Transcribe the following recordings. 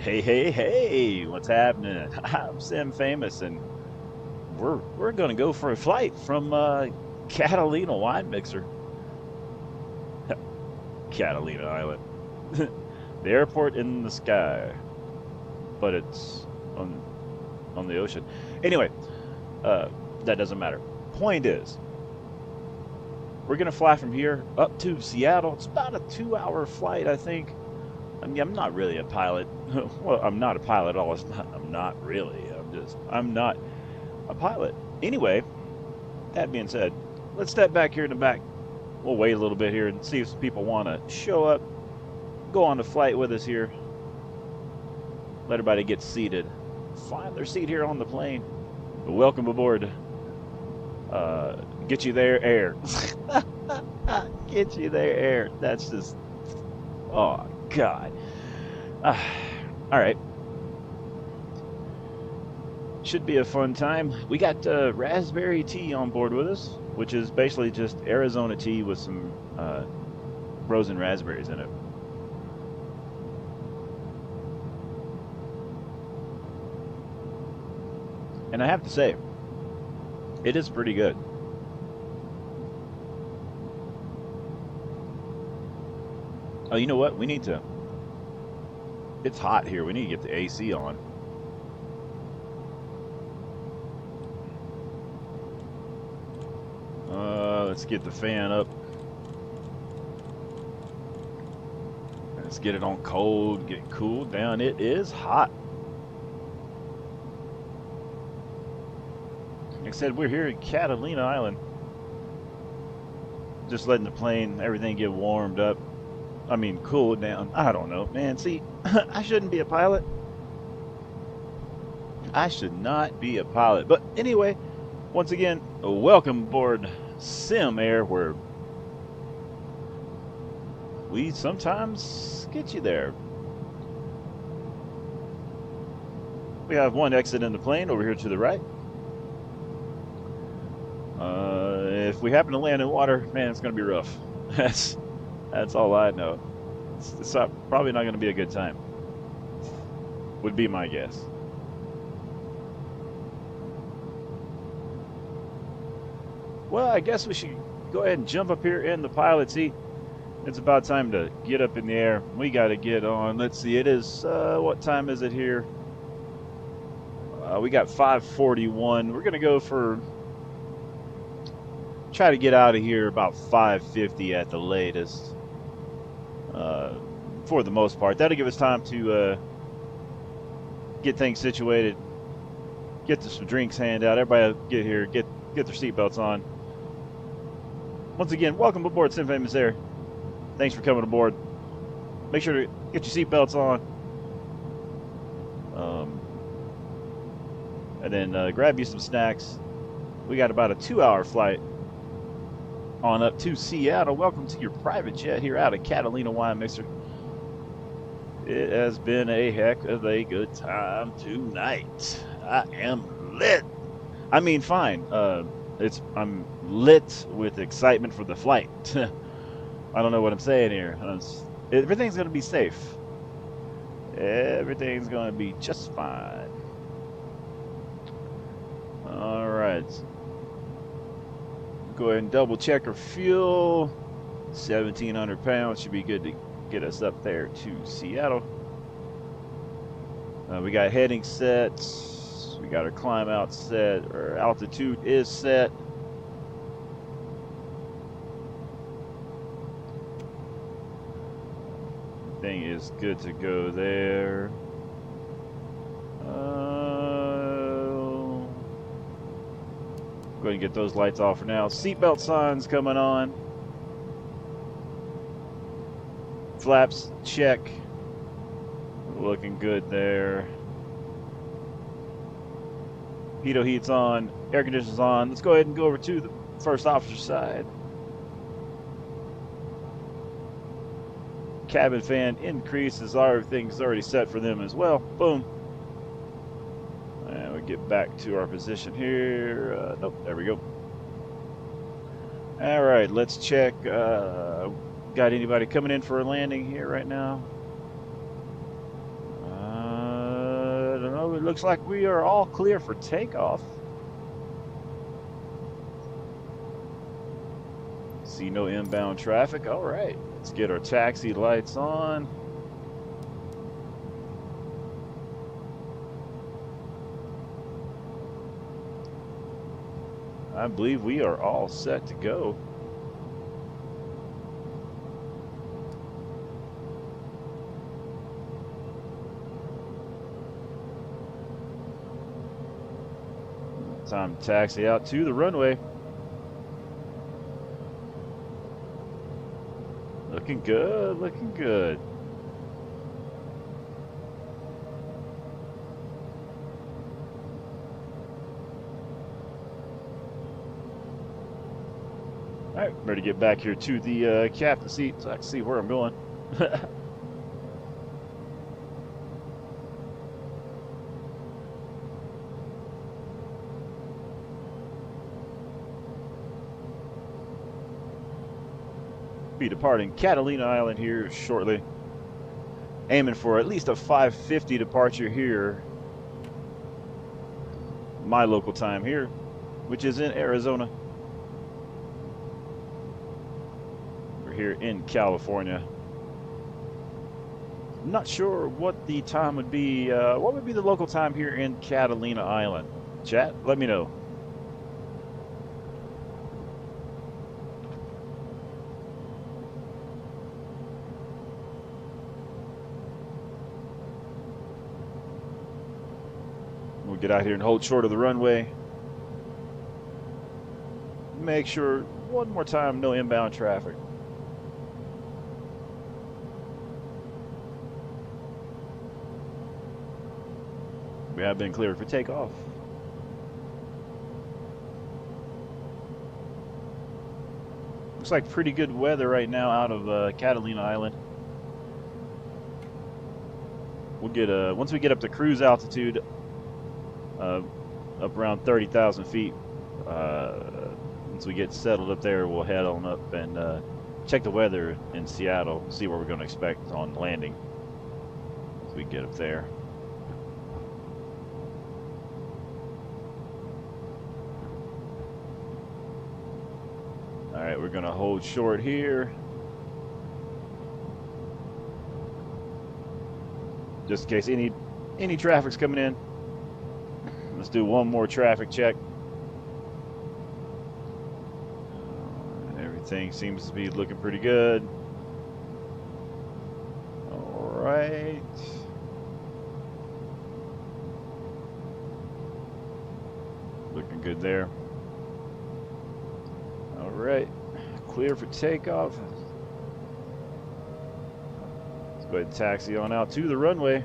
Hey, hey, hey, what's happening? I'm Famous, and we're gonna go for a flight from Catalina wine mixer, Catalina Island, the airport in the sky, but it's on on the ocean. Anyway, uh, that doesn't matter. Point is, we're gonna fly from here up to Seattle. It's about a 2-hour flight, I think. I mean, I'm not really a pilot. Well, I'm not a pilot at all. I'm not really. I'm not a pilot. Anyway, that being said, let's step back here in the back. We'll wait a little bit here and see if some people want to show up, go on the flight with us here. Let everybody get seated, find their seat here on the plane. Welcome aboard. Get you there, air. Get you there, air. That's just, oh God. Uh, all right. Should be a fun time. We got raspberry tea on board with us, which is basically just Arizona tea with some frozen raspberries in it. And I have to say, it is pretty good. Oh, you know what? We need to. It's hot here. We need to get the AC on. Let's get the fan up. Let's get it on cold, get it cooled down. It is hot. Like I said, we're here in Catalina Island. Just letting the plane, everything get warmed up. I mean, cooled down. I don't know, man. See, I shouldn't be a pilot. I should not be a pilot. But anyway, once again, welcome aboard Sim Air, where we sometimes get you there. We have one exit in the plane over here to the right. If we happen to land in water, man, it's going to be rough. That's all I know. It's probably not going to be a good time. Would be my guess. Well, I guess we should go ahead and jump up here in the pilot seat. It's about time to get up in the air. We got to get on. Let's see. It is, what time is it here? We got 5:41. We're going to go for, try to get out of here about 5:50 at the latest. For the most part. That'll give us time to get things situated, get some drinks handed out. Everybody get here, get their seatbelts on. Once again, welcome aboard Famous Air. Thanks for coming aboard. Make sure to get your seatbelts on. And then grab you some snacks. We got about a 2-hour flight on up to Seattle. Welcome to your private jet here out of Catalina Wine Mixer. It has been a heck of a good time tonight. I am lit. I mean, fine. I'm lit with excitement for the flight. I don't know what I'm saying here. Everything's gonna be safe. Everything's gonna be just fine. All right. Go ahead and double check our fuel. 1,700 pounds should be good to get us up there to Seattle. We got heading set. We got our climb out set. Our altitude is set. Thing is good to go there. Go ahead and get those lights off for now. Seatbelt signs coming on. Flaps, check. Looking good there. Heat's on. Air conditioner's on. Let's go ahead and go over to the first officer side. Cabin fan increases. Everything's already set for them as well. Boom. And we get back to our position here. Nope, there we go. All right, let's check. Got anybody coming in for a landing here right now? Well, it looks like we are all clear for takeoff. See no inbound traffic. All right, let's get our taxi lights on. I believe we are all set to go. Time to taxi out to the runway. Looking good, looking good. All right, ready to get back here to the captain seat so I can see where I'm going. Be departing Catalina Island here shortly. Aiming for at least a 5:50 departure here. My local time here, which is in Arizona. We're here in California. I'm not sure what the time would be. What would be the local time here in Catalina Island? Chat, let me know. We'll get out here and hold short of the runway. Make sure, one more time, no inbound traffic. We have been cleared for takeoff. Looks like pretty good weather right now out of Catalina Island. We'll get once we get up to cruise altitude, up around 30,000 feet. Once we get settled up there, we'll head on up and check the weather in Seattle, see what we're going to expect on landing as we get up there. All right, we're going to hold short here. Just in case any traffic's coming in. Let's do one more traffic check. Everything seems to be looking pretty good. All right. Looking good there. All right. Clear for takeoff. Let's go ahead and taxi on out to the runway.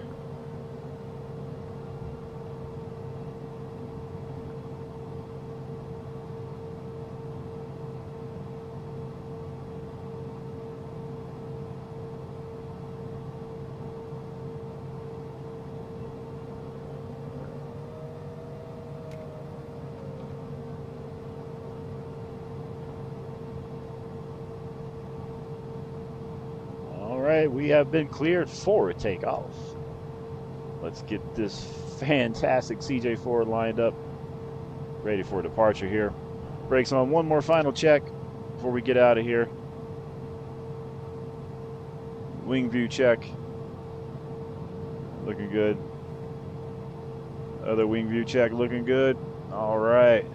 We have been cleared for a takeoff. Let's get this fantastic CJ4 lined up, ready for departure here. Brakes on, one more final check before we get out of here. Wing view check. Looking good. Other wing view check looking good. All right.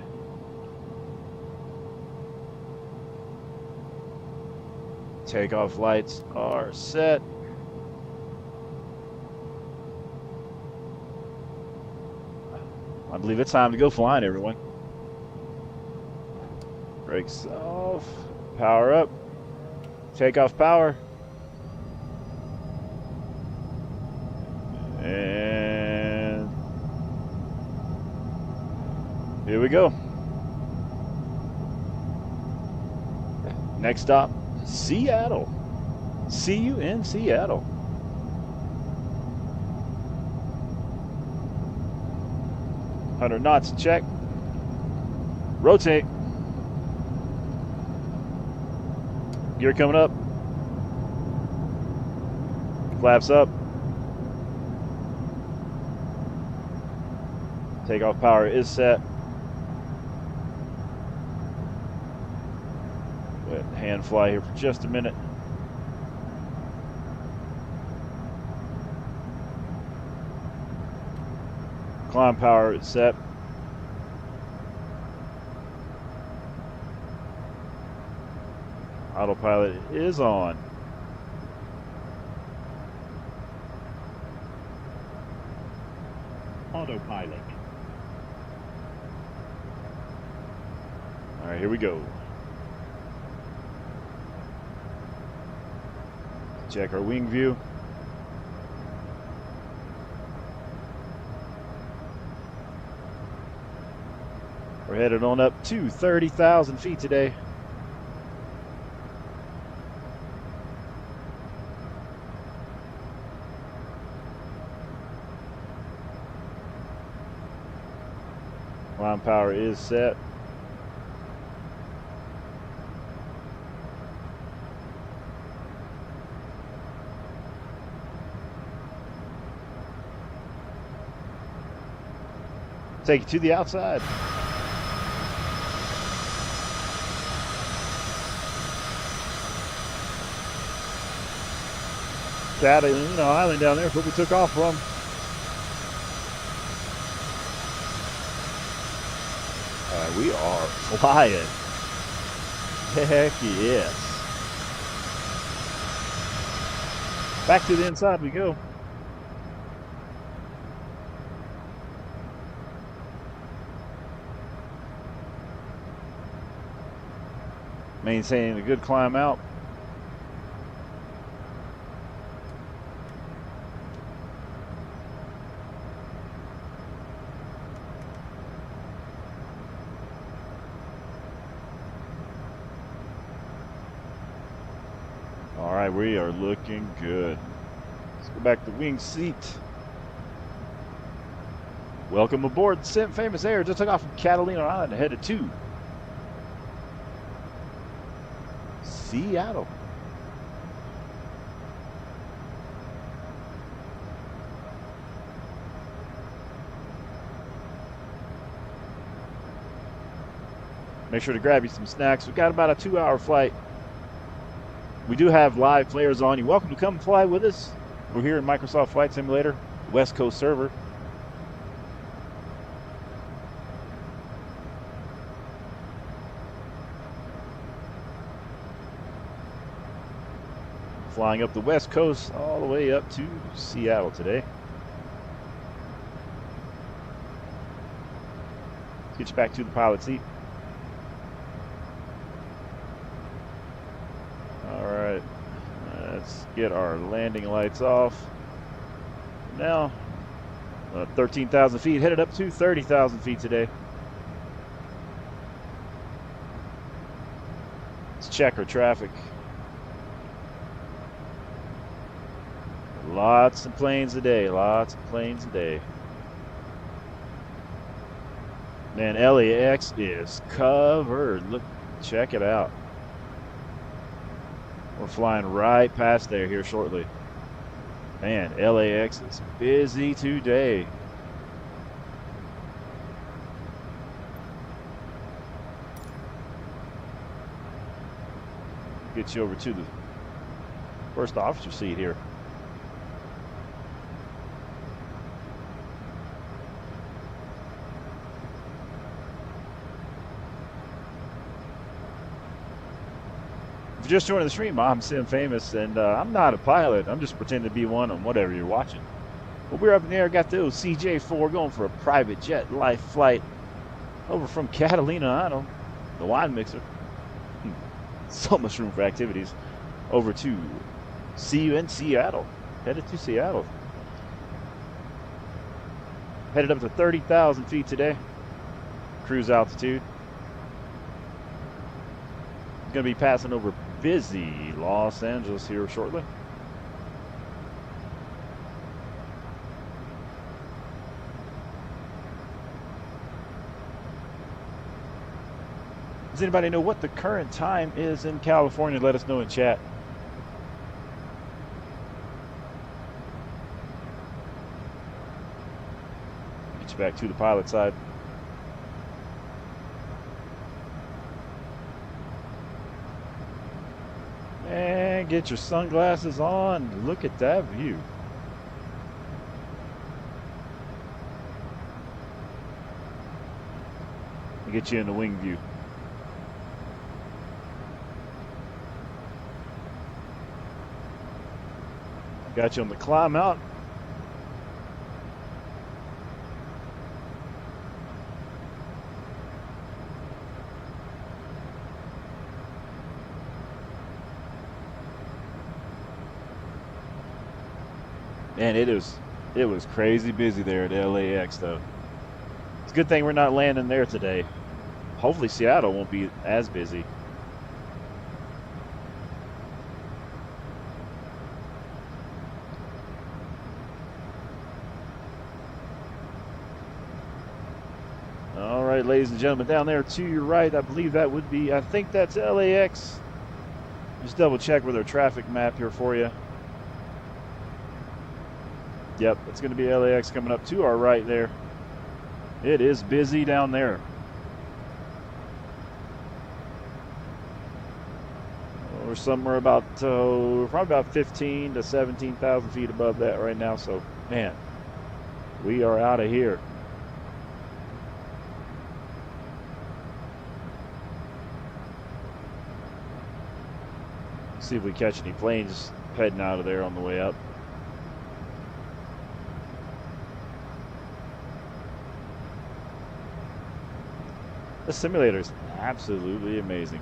Takeoff lights are set. I believe it's time to go flying, everyone. Brakes off. Power up. Takeoff power. And here we go. Next stop, Seattle. See you in Seattle. Hundred knots, check. Rotate. Gear coming up. Flaps up. Takeoff power is set. Go ahead and hand fly here for just a minute. Climb power is set. Autopilot is on. Autopilot. All right, here we go. Check our wing view. We're headed on up to 30,000 feet today. Climb power is set. Take it to the outside. Catalina Island down there is what we took off from. We are flying. Heck yes. Back to the inside we go. Maintaining a good climb out. All right, we are looking good. Let's go back to wing seat. Welcome aboard Msfs Air. Just took off from Catalina Island and headed to Seattle. Make sure to grab you some snacks. We've got about a 2-hour flight. We do have live players on. You're welcome to come fly with us. We're here in Microsoft Flight Simulator, West Coast server. Flying up the West Coast all the way up to Seattle today. Let's get you back to the pilot seat. Alright, let's get our landing lights off. Now, 13,000 feet, headed up to 30,000 feet today. Let's check our traffic. Lots of planes a day, lots of planes a day. Man, LAX is covered. Look, check it out. We're flying right past there here shortly. Man, LAX is busy today. Get you over to the first officer seat here. If you're just joining the stream, I'm Msfs, and I'm not a pilot. I'm just pretending to be one on whatever you're watching. But we're up in the air, got those CJ4 going for a private jet life flight over from Catalina Island, the wine mixer. So much room for activities. Over to see you in Seattle. Headed to Seattle. Headed up to 30,000 feet today. Cruise altitude. Going to be passing over busy Los Angeles here shortly. Does anybody know what the current time is in California? Let us know in chat. Get you switch back to the pilot side. And get your sunglasses on. Look at that view. I'll get you in the wing view. Got you on the climb out. Man, it was crazy busy there at LAX though. It's a good thing we're not landing there today. Hopefully Seattle won't be as busy. All right, ladies and gentlemen, down there to your right, I believe that would be, I think that's LAX. Just double check with our traffic map here for you. Yep, it's going to be LAX coming up to our right there. It is busy down there. We're somewhere about, probably about 15 to 17,000 feet above that right now. So, man, we are out of here. See if we catch any planes heading out of there on the way up. The simulator is absolutely amazing.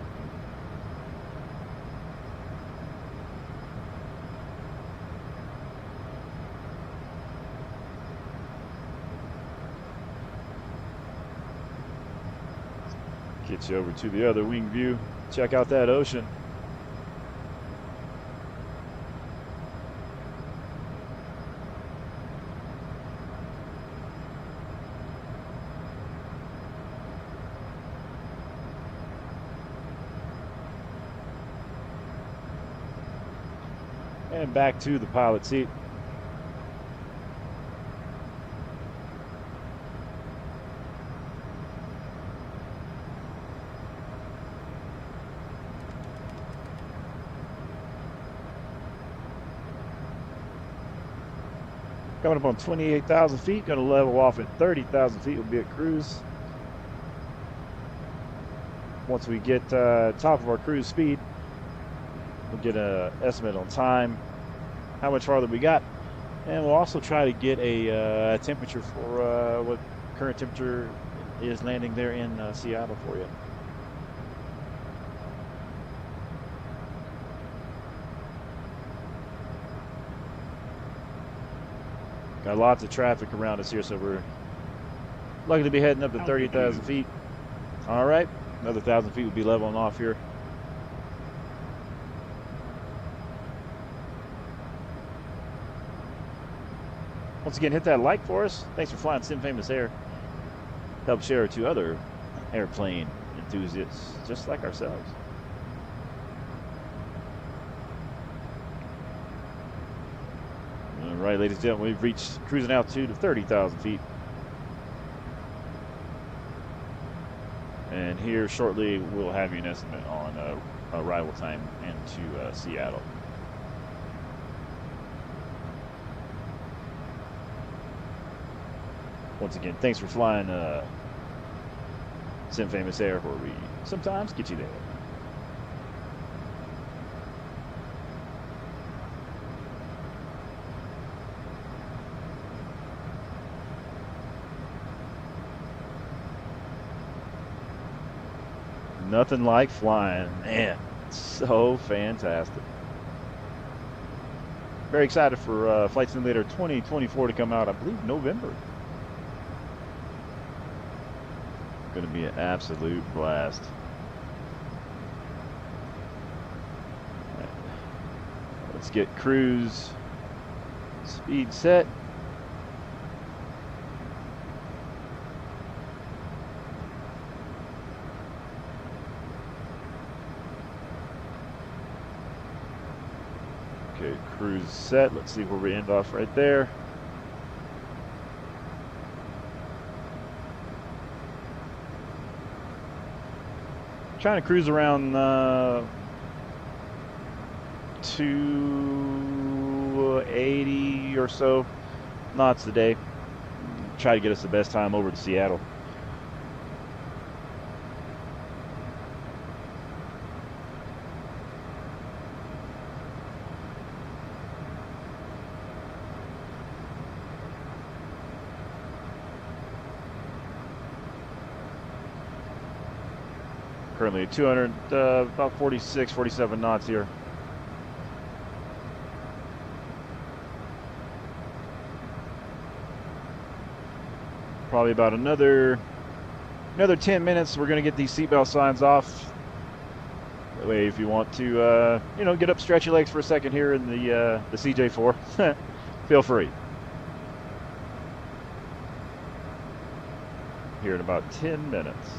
Get you over to the other wing view. Check out that ocean. And back to the pilot seat. Coming up on 28,000 feet, going to level off at 30,000 feet. We'll be at cruise. Once we get top of our cruise speed, we'll get an estimate on time, how much farther we got, and we'll also try to get a temperature for what current temperature is landing there in Seattle for you. Got lots of traffic around us here, so we're lucky to be heading up to 30,000 feet. All right, another 1,000 feet will be leveling off here. Once again, hit that like for us. Thanks for flying Sim Famous Air. Help share it to other airplane enthusiasts just like ourselves. All right, ladies and gentlemen, we've reached cruising altitude of 30,000 feet. And here shortly, we'll have you an estimate on arrival time into Seattle. Once again, thanks for flying Sim Famous Air, where we sometimes get you there. Nothing like flying, man. It's so fantastic. Very excited for Flight Simulator 2024 to come out, I believe November. Going to be an absolute blast. Right. Let's get cruise speed set. Okay, cruise set. Let's see where we end off right there. Trying to cruise around 280 or so knots a day. Try to get us the best time over to Seattle. Currently 200, about 46, 47 knots here. Probably about another 10 minutes. We're going to get these seatbelt signs off. That way, if you want to, get up, stretch your legs for a second here in the CJ4, feel free. Here in about 10 minutes.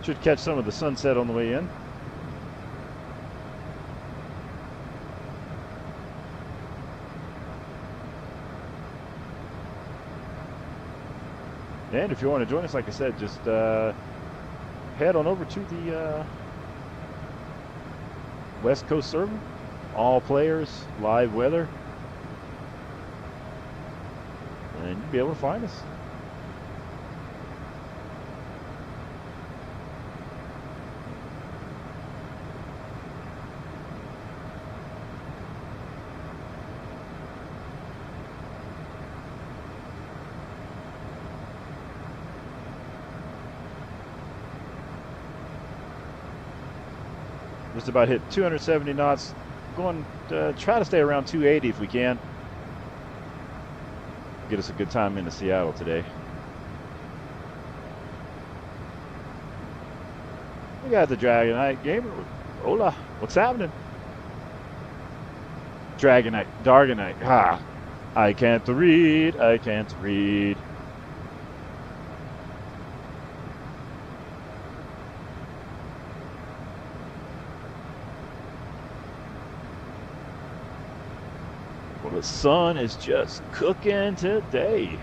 Should catch some of the sunset on the way in. And if you want to join us, like I said, just head on over to the West Coast server. All players, live weather. And you'll be able to find us. Just about hit 270 knots. Going to try to stay around 280 if we can. Get us a good time into Seattle today. We got the Dragonite gamer. Hola, what's happening? Dragonite, Dargonite. Ha! I can't read. I can't read. Well, the sun is just cooking today.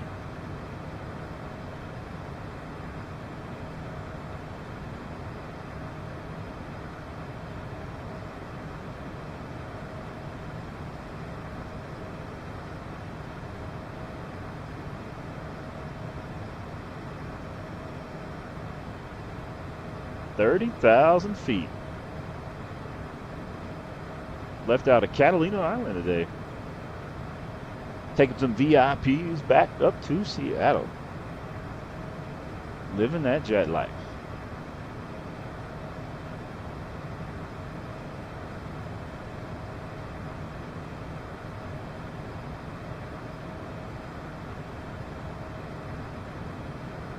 $30,000 feet. Left out of Catalina Island today. Taking some VIPs back up to Seattle. Living that jet life.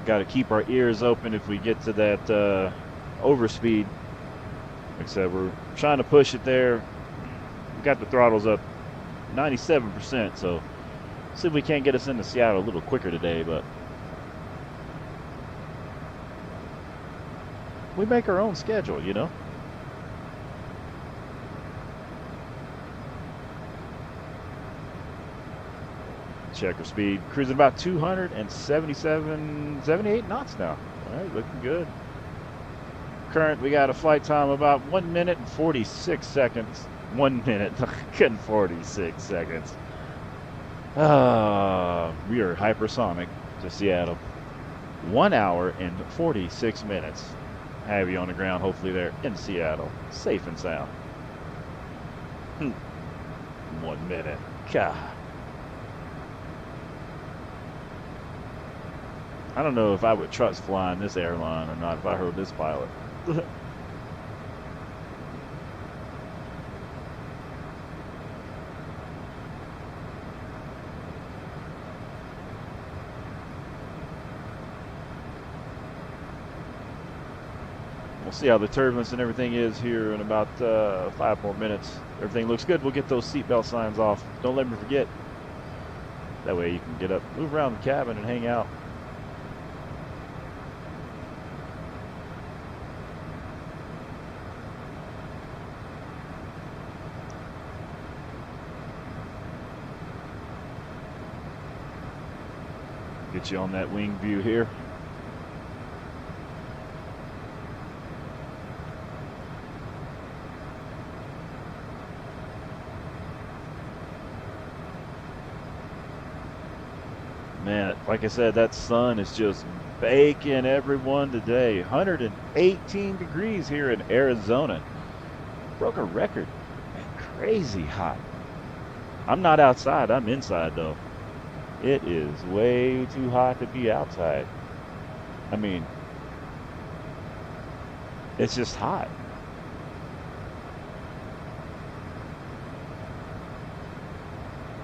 Got to keep our ears open if we get to that overspeed. Like I said, we're trying to push it there. We got the throttles up 97%, so see if we can't get us into Seattle a little quicker today, but we make our own schedule, you know. Checker speed, cruising about 278 knots now. All right, looking good. Current, we got a flight time about 1 minute and 46 seconds. 1 minute and 46 seconds. We are hypersonic to Seattle. 1 hour and 46 minutes. Have you on the ground, hopefully there in Seattle. Safe and sound. 1 minute. God. I don't know if I would trust flying this airline or not if I heard this pilot. We'll see how the turbulence and everything is here in about 5 more minutes. Everything looks good. We'll get those seatbelt signs off. Don't let me forget. That way you can get up, move around the cabin and hang out. Get you on that wing view here. Man, like I said, that sun is just baking everyone today. 118 degrees here in Arizona. Broke a record. Man, crazy hot. I'm not outside. I'm inside, though. It is way too hot to be outside. I mean, it's just hot.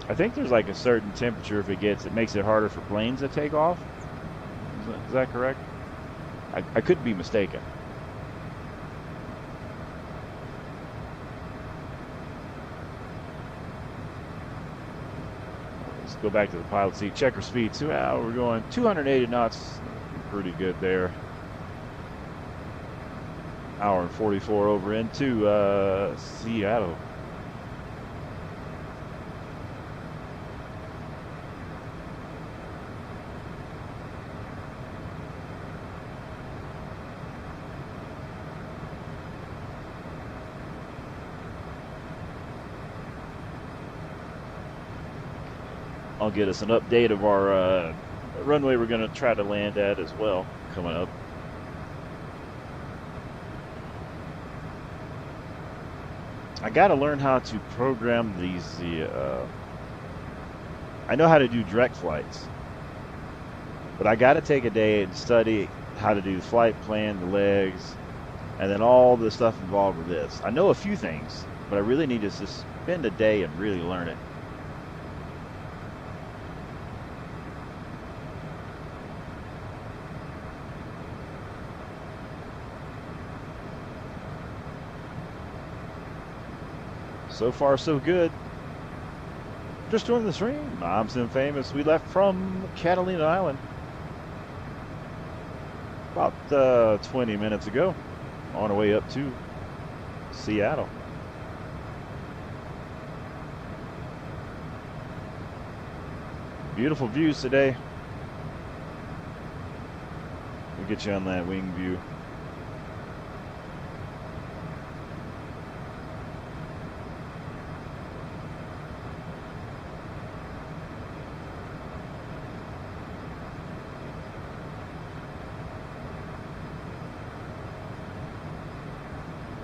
I think there's like a certain temperature if it makes it harder for planes to take off. Is that correct? I could be mistaken. Let's go back to the pilot seat. Checker speed. We're going 280 knots. Pretty good there. Hour and 44 over into Seattle. I'll get us an update of our runway we're going to try to land at as well coming up. I got to learn how to program these. I know how to do direct flights, but I got to take a day and study how to do the flight plan, the legs, and then all the stuff involved with this. I know a few things, but I really need to just spend a day and really learn it. So far, so good. Just joining the stream. I'm Msfs. We left from Catalina Island about 20 minutes ago, on our way up to Seattle. Beautiful views today. We'll get you on that wing view.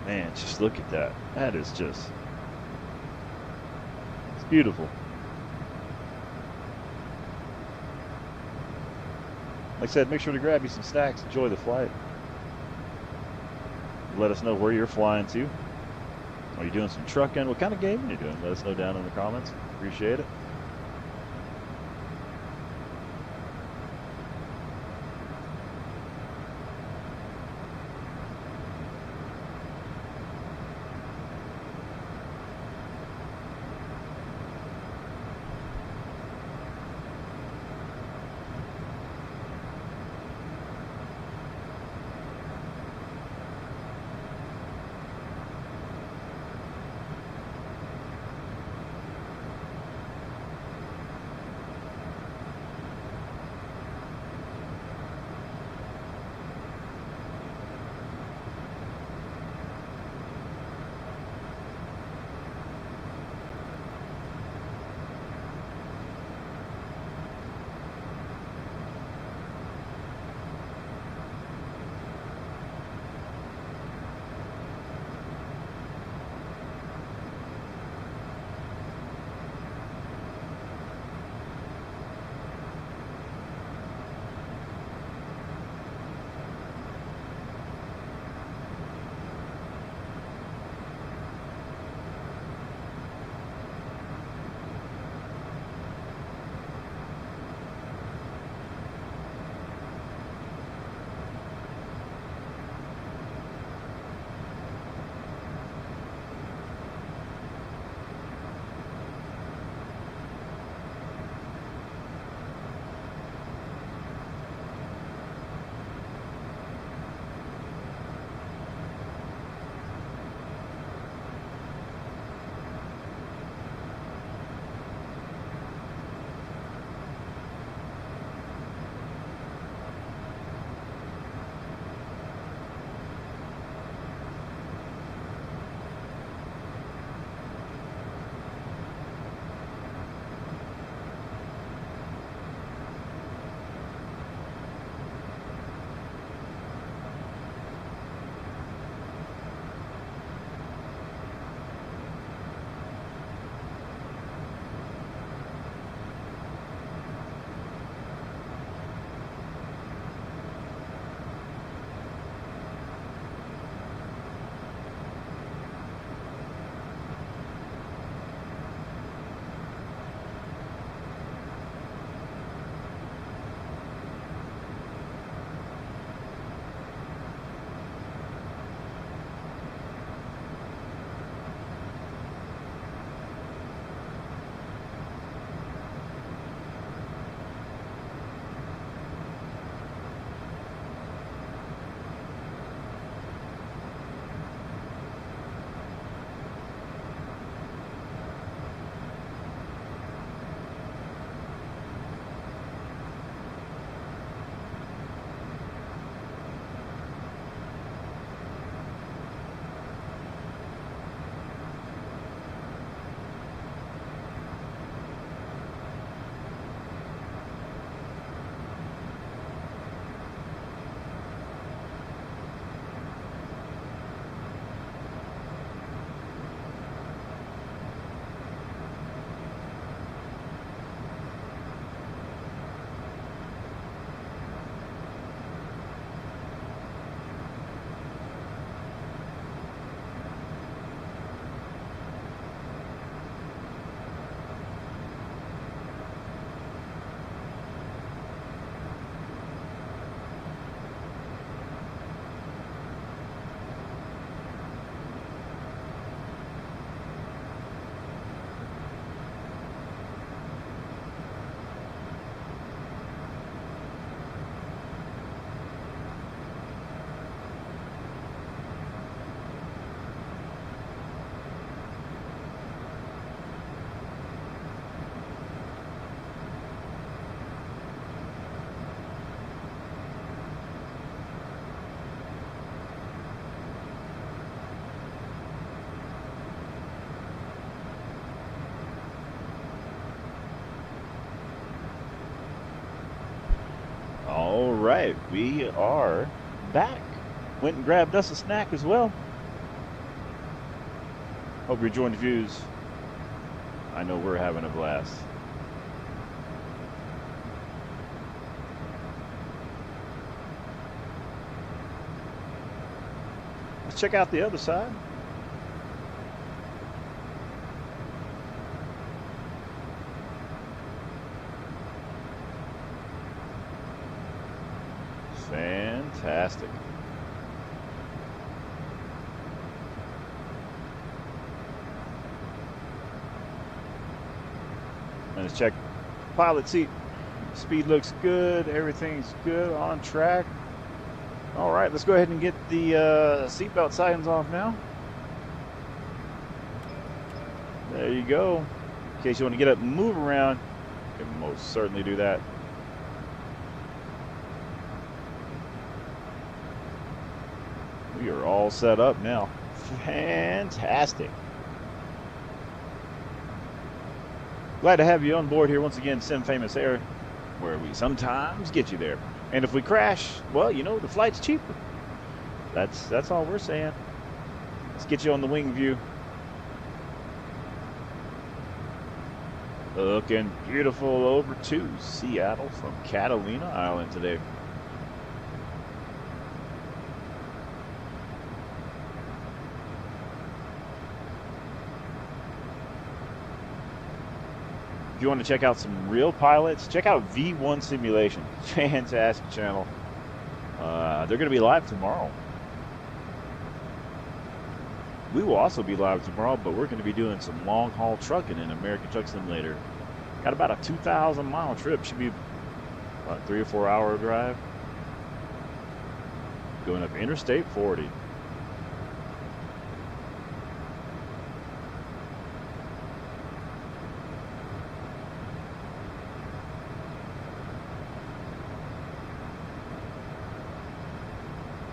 Man, just look at that. That is just, it's beautiful. Like I said, make sure to grab you some snacks. Enjoy the flight. Let us know where you're flying to. Are you doing some trucking? What kind of game are you doing? Let us know down in the comments. Appreciate it. right, we are back. Went and grabbed us a snack as well. Hope you're enjoying the views. I know we're having a blast. Let's check out the other side. Fantastic. Let's check pilot seat. Speed looks good. Everything's good, on track. All right, let's go ahead and get the seatbelt signs off now. There you go. In case you want to get up and move around, you can most certainly do that. We are all set up now. Fantastic. Glad to have you on board here once again, Sim Famous Air, where we sometimes get you there. And if we crash, well, you know, the flight's cheaper. That's all we're saying. Let's get you on the wing view. Looking beautiful over to Seattle from Catalina Island today. If you want to check out some real pilots, check out V1 Simulation. Fantastic channel. They're going to be live tomorrow. We will also be live tomorrow, but we're going to be doing some long-haul trucking in American Truck Simulator. Got about a 2,000-mile trip. Should be about a 3 or 4 hour drive. Going up Interstate 40.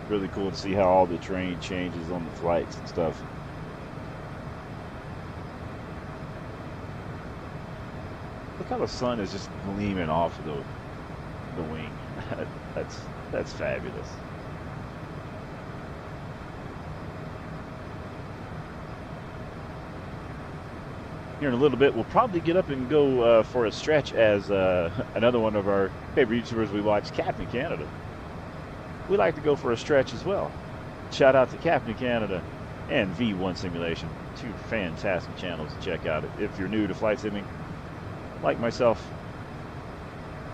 Really cool to see how all the terrain changes on the flights and stuff. Look how the sun is just gleaming off of the wing. That's fabulous. Here in a little bit, we'll probably get up and go for a stretch as another one of our favorite YouTubers we watch, Captain Canada. We like to go for a stretch as well. Shout out to Captain Canada and V1 Simulation. Two fantastic channels to check out if you're new to flight simming, like myself.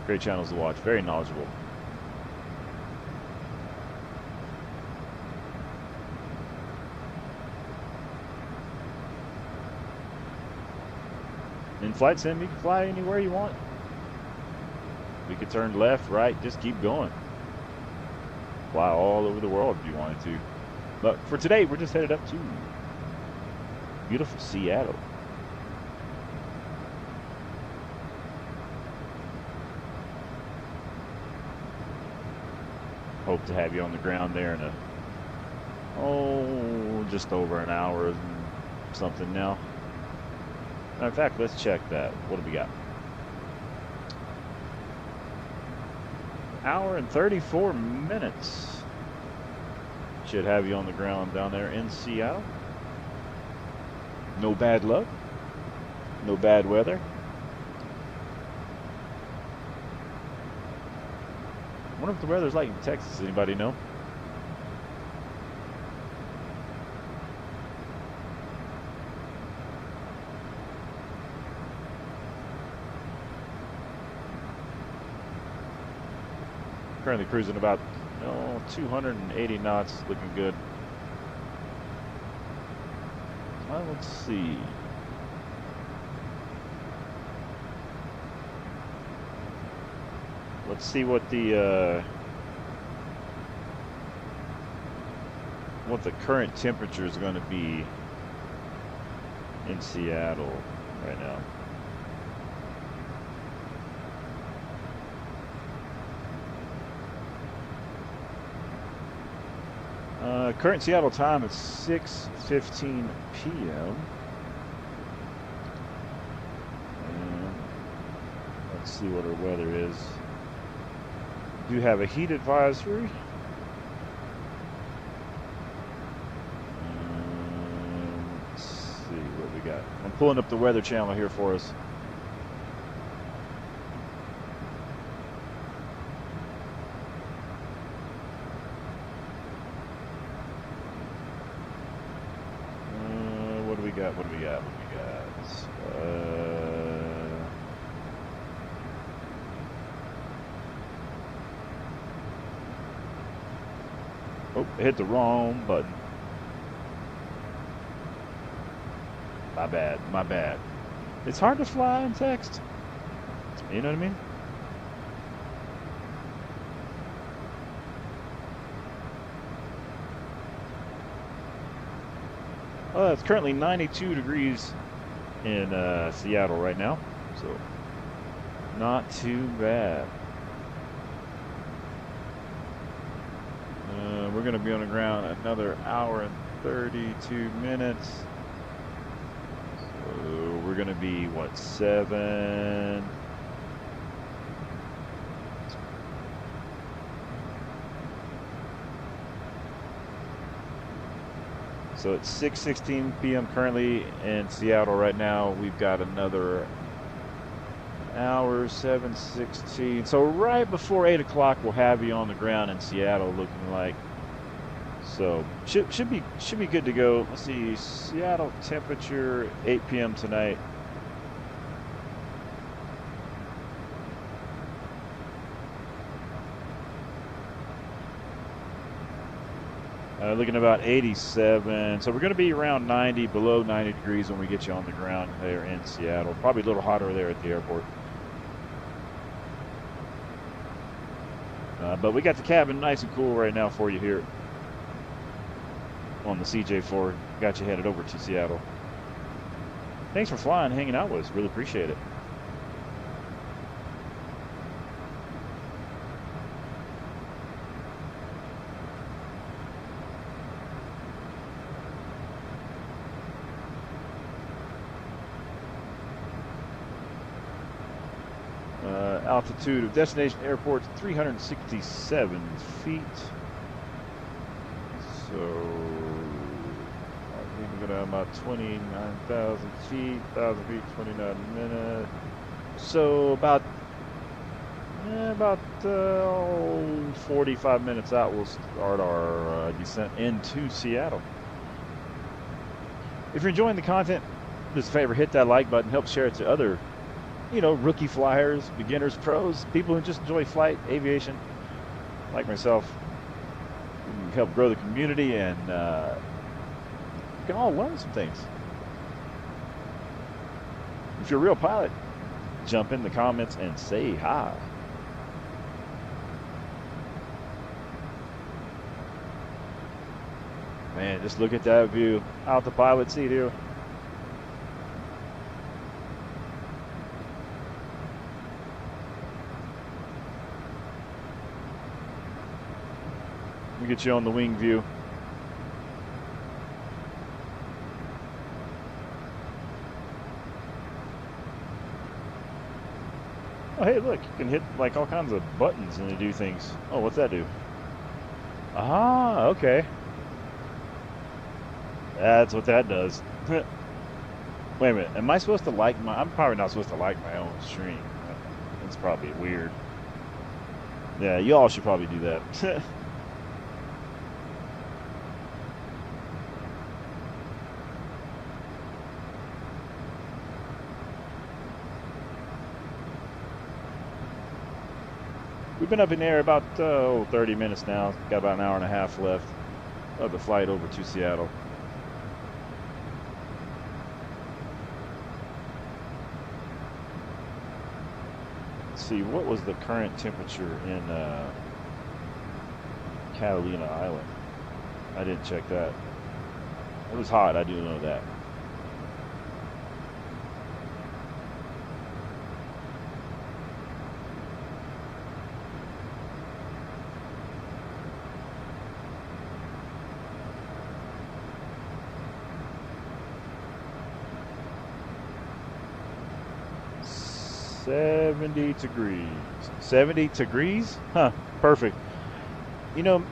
Great channels to watch, very knowledgeable. In flight sim, you can fly anywhere you want. We could turn left, right, just keep going. Fly all over the world if you wanted to. But for today, we're just headed up to beautiful Seattle. Hope to have you on the ground there in just over an hour and something now. In fact, let's check that. What do we got? Hour and 34 minutes. Should have you on the ground down there in Seattle. No bad luck. No bad weather. I wonder what the weather's like in Texas. Anybody know? Currently cruising about 280 knots, looking good. Let's see. Let's see what the current temperature is going to be in Seattle right now. Current Seattle time is 6:15 p.m. And let's see what our weather is. Do have a heat advisory. Let's see what we got. I'm pulling up the Weather Channel here for us. What do we got? What do we got? What do we got? Oh, I hit the wrong button. My bad. My bad. It's hard to fly in text. You know what I mean? It's currently 92 degrees in Seattle right now, so not too bad. We're going to be on the ground another hour and 32 minutes. So we're going to be, what, 7? So it's 6:16 p.m. currently in Seattle right now. We've got another hour, 7:16. So right before 8 o'clock, we'll have you on the ground in Seattle, looking like. So should be good to go. Let's see, Seattle temperature 8 p.m. tonight. Looking about 87. So we're going to be around 90, below 90 degrees when we get you on the ground there in Seattle. Probably a little hotter there at the airport. But we got the cabin nice and cool right now for you here on the CJ4. Got you headed over to Seattle. Thanks for flying, hanging out with us. Really appreciate it. Altitude of destination airport 367 feet. So I think we're gonna about 29,000 feet, 1,000 feet, 29 minutes. So about 45 minutes out, we'll start our descent into Seattle. If you're enjoying the content, do us a favor, hit that like button, help share it to other, rookie flyers, beginners, pros, people who just enjoy flight, aviation, like myself. We can help grow the community, and we can all learn some things. If you're a real pilot, jump in the comments and say hi. Man, just look at that view out the pilot seat here. We get you on the wing view. Oh, hey, look, you can hit like all kinds of buttons and do things. Oh, what's that do? Ah, okay. That's what that does. Wait a minute, am I supposed to like I'm probably not supposed to like my own stream. That's probably weird. Yeah, y'all should probably do that. We've been up in the air about 30 minutes now. Got about an hour and a half left of the flight over to Seattle. Let's see, what was the current temperature in Catalina Island? I didn't check that. It was hot, I do know that. 70 degrees. 70 degrees? Huh, perfect. You know,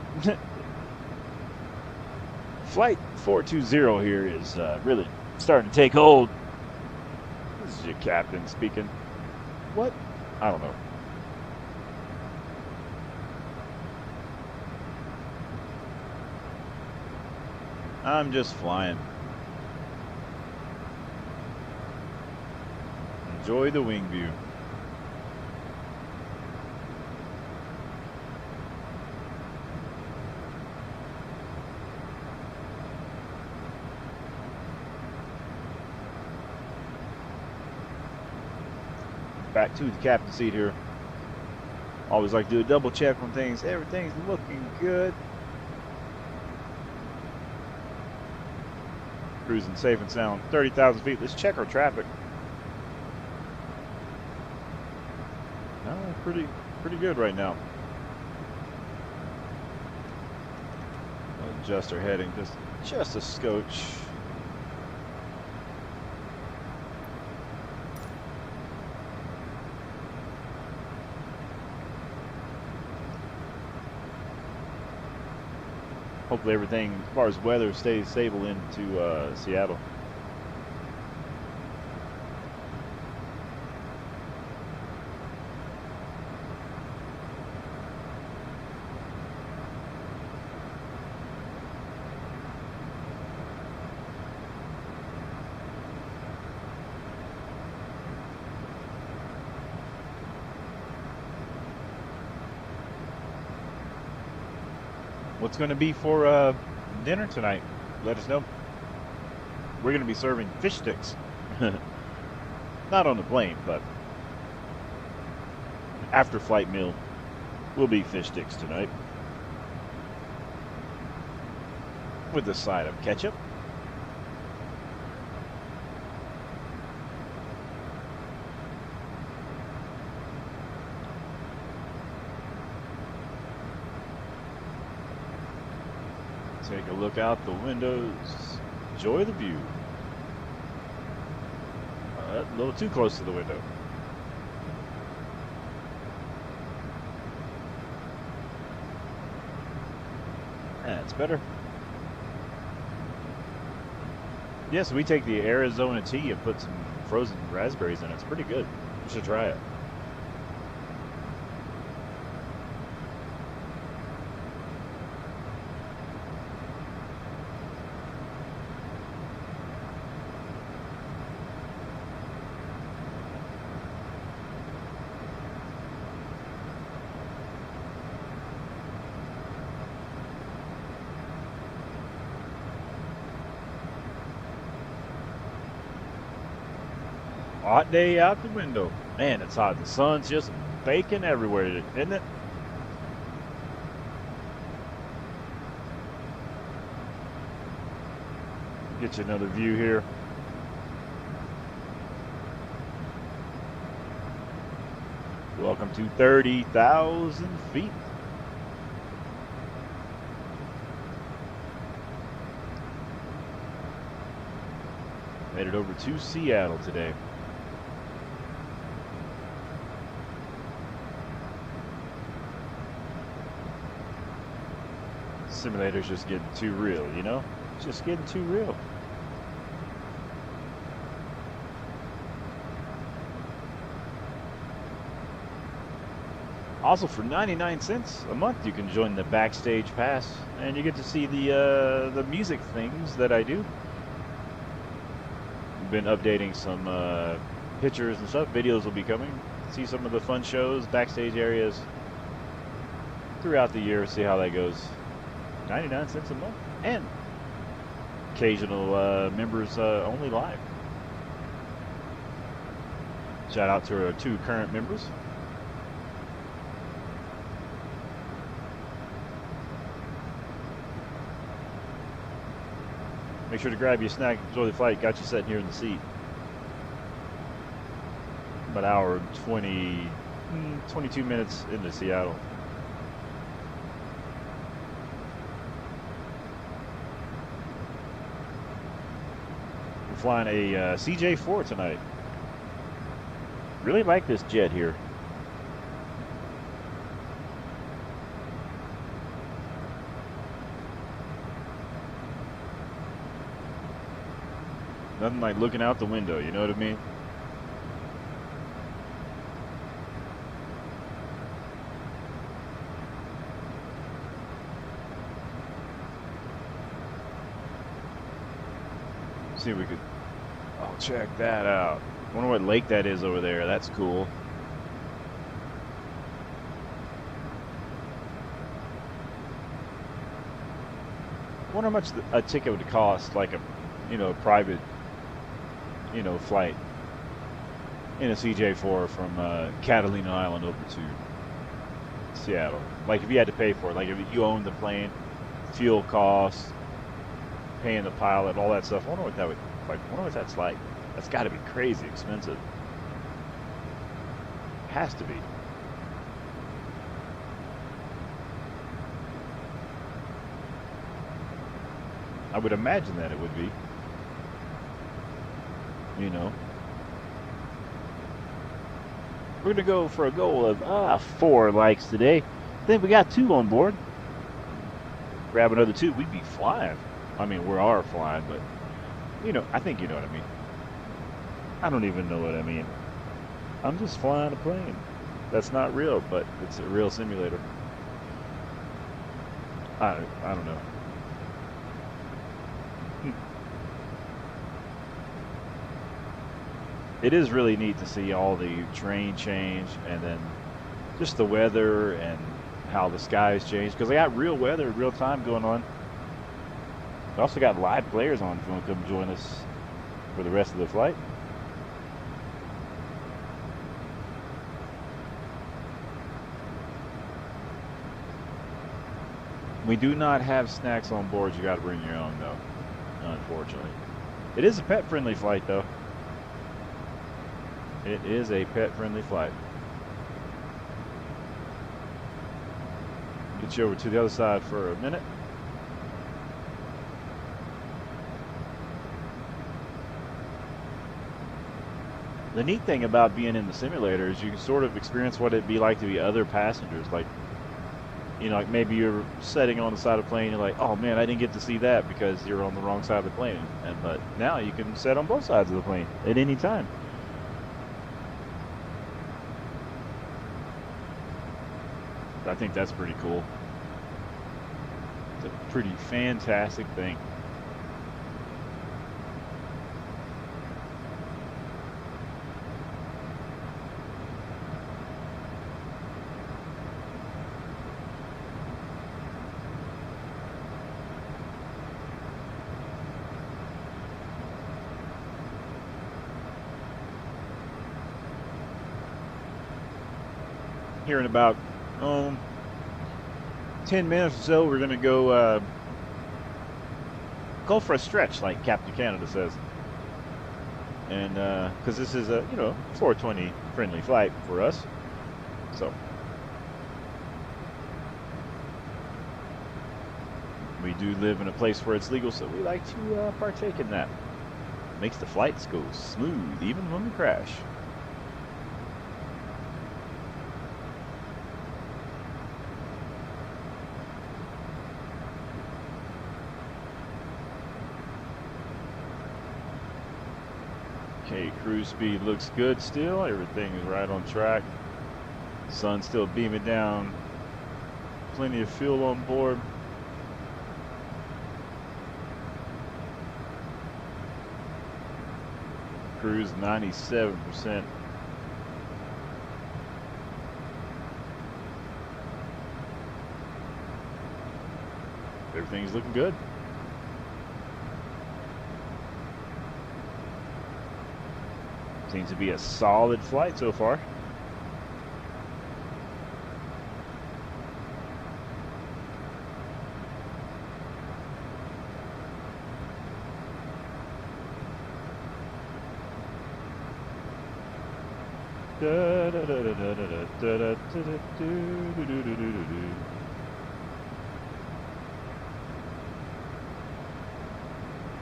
Flight 420 here is really starting to take hold. This is your captain speaking. What? I don't know. I'm just flying. Enjoy the wing view. Back to the captain seat here. Always like to do a double check on things. Everything's looking good. Cruising safe and sound. 30,000 feet. Let's check our traffic. Pretty good right now. Adjust our heading just a scotch. Hopefully everything as far as weather stays stable into Seattle. What's going to be for dinner tonight? Let us know. We're going to be serving fish sticks. Not on the plane, but after flight meal will be fish sticks tonight. With a side of ketchup. Take a look out the windows. Enjoy the view. A little too close to the window. That's better. Yes, we take the Arizona tea and put some frozen raspberries in it. It's pretty good. You should try it. Hot day out the window. Man, it's hot. The sun's just baking everywhere, isn't it? Get you another view here. Welcome to 30,000 feet. Made it over to Seattle today. Simulator's just getting too real, you know? It's just getting too real. Also, for 99 cents a month, you can join the Backstage Pass, and you get to see the music things that I do. I've been updating some pictures and stuff. Videos will be coming. See some of the fun shows, backstage areas throughout the year. See how that goes. 99 cents a month, and occasional members only live. Shout out to our 2 current members. Make sure to grab your snack, enjoy the flight. Got you sitting here in the seat. About an hour and 22 minutes into Seattle. We're flying a CJ4 tonight. Really like this jet here. Nothing like looking out the window, you know what I mean? See if we could. Oh, check that out. Wonder what lake that is over there. That's cool. Wonder how much a ticket would cost, like a, a private, flight in a CJ4 from Catalina Island over to Seattle. Like if you had to pay for it, like if you owned the plane, fuel costs, paying the pilot, all that stuff. I wonder what that would like. I wonder what that's like. That's got to be crazy expensive. Has to be. I would imagine that it would be. We're gonna go for a goal of 4 likes today. I think we got 2 on board. Grab another 2, we'd be flying. I mean, we are flying, but I think you know what I mean. I don't even know what I mean. I'm just flying a plane. That's not real, but it's a real simulator. I don't know. It is really neat to see all the terrain change, and then just the weather and how the skies change. Because I got real weather, real time going on. I also got live players on if you want to come join us for the rest of the flight. We do not have snacks on board. You got to bring your own, though, unfortunately. It is a pet-friendly flight, though. It is a pet-friendly flight. Get you over to the other side for a minute. The neat thing about being in the simulator is you can sort of experience what it'd be like to be other passengers. Like, like maybe you're sitting on the side of the plane, you're like, oh man, I didn't get to see that because you're on the wrong side of the plane. But now you can sit on both sides of the plane at any time. I think that's pretty cool. It's a pretty fantastic thing. Here in about 10 minutes or so, we're going to go for a stretch, like Captain Canada says. And because this is a 420 friendly flight for us, so we do live in a place where it's legal, so we like to partake in that. Makes the flights go smooth even when we crash. Okay, cruise speed looks good still. Everything is right on track. Sun's still beaming down. Plenty of fuel on board. Cruise 97%. Everything's looking good. Seems to be a solid flight so far.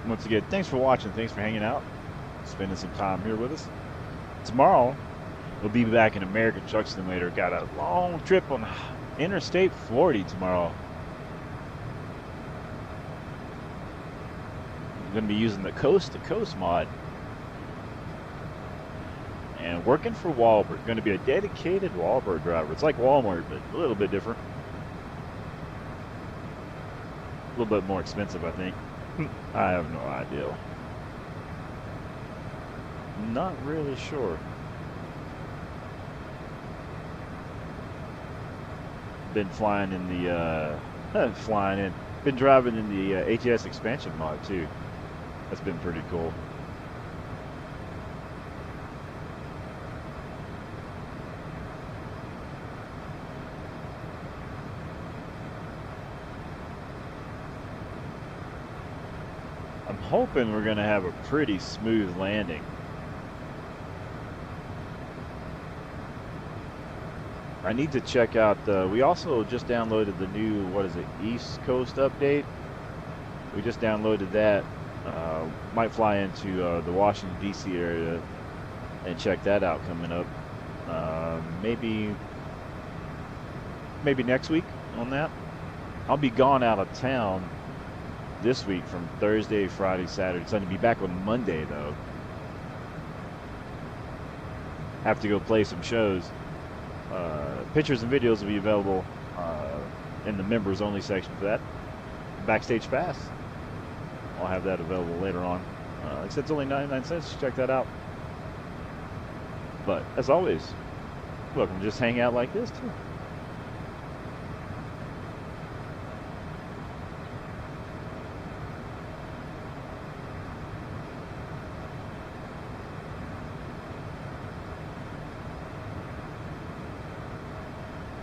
Once again, thanks for watching. Thanks for hanging out, spending some time here with us. Tomorrow, We'll be back in American Truck Simulator. Got a long trip on Interstate 40 tomorrow. I'm going to be using the Coast to Coast mod. And working for Wahlberg. Going to be a dedicated Wahlberg driver. It's like Walmart, but a little bit different. A little bit more expensive, I think. I have no idea. Not really sure. Been flying in the, been driving in the ATS expansion mod too. That's been pretty cool. I'm hoping we're gonna have a pretty smooth landing. I need to check out, we also just downloaded the new, what is it, East Coast update. We just downloaded that. Might fly into the Washington, D.C. area and check that out coming up. Maybe next week on that. I'll be gone out of town this week from Thursday, Friday, Saturday, Sunday. Be back on Monday, though. Have to go play some shows. Pictures and videos will be available in the members only section for that. Backstage pass. I'll have that available later on. Like I said, it's only 99 cents. Check that out. But as always, welcome to just hang out like this too.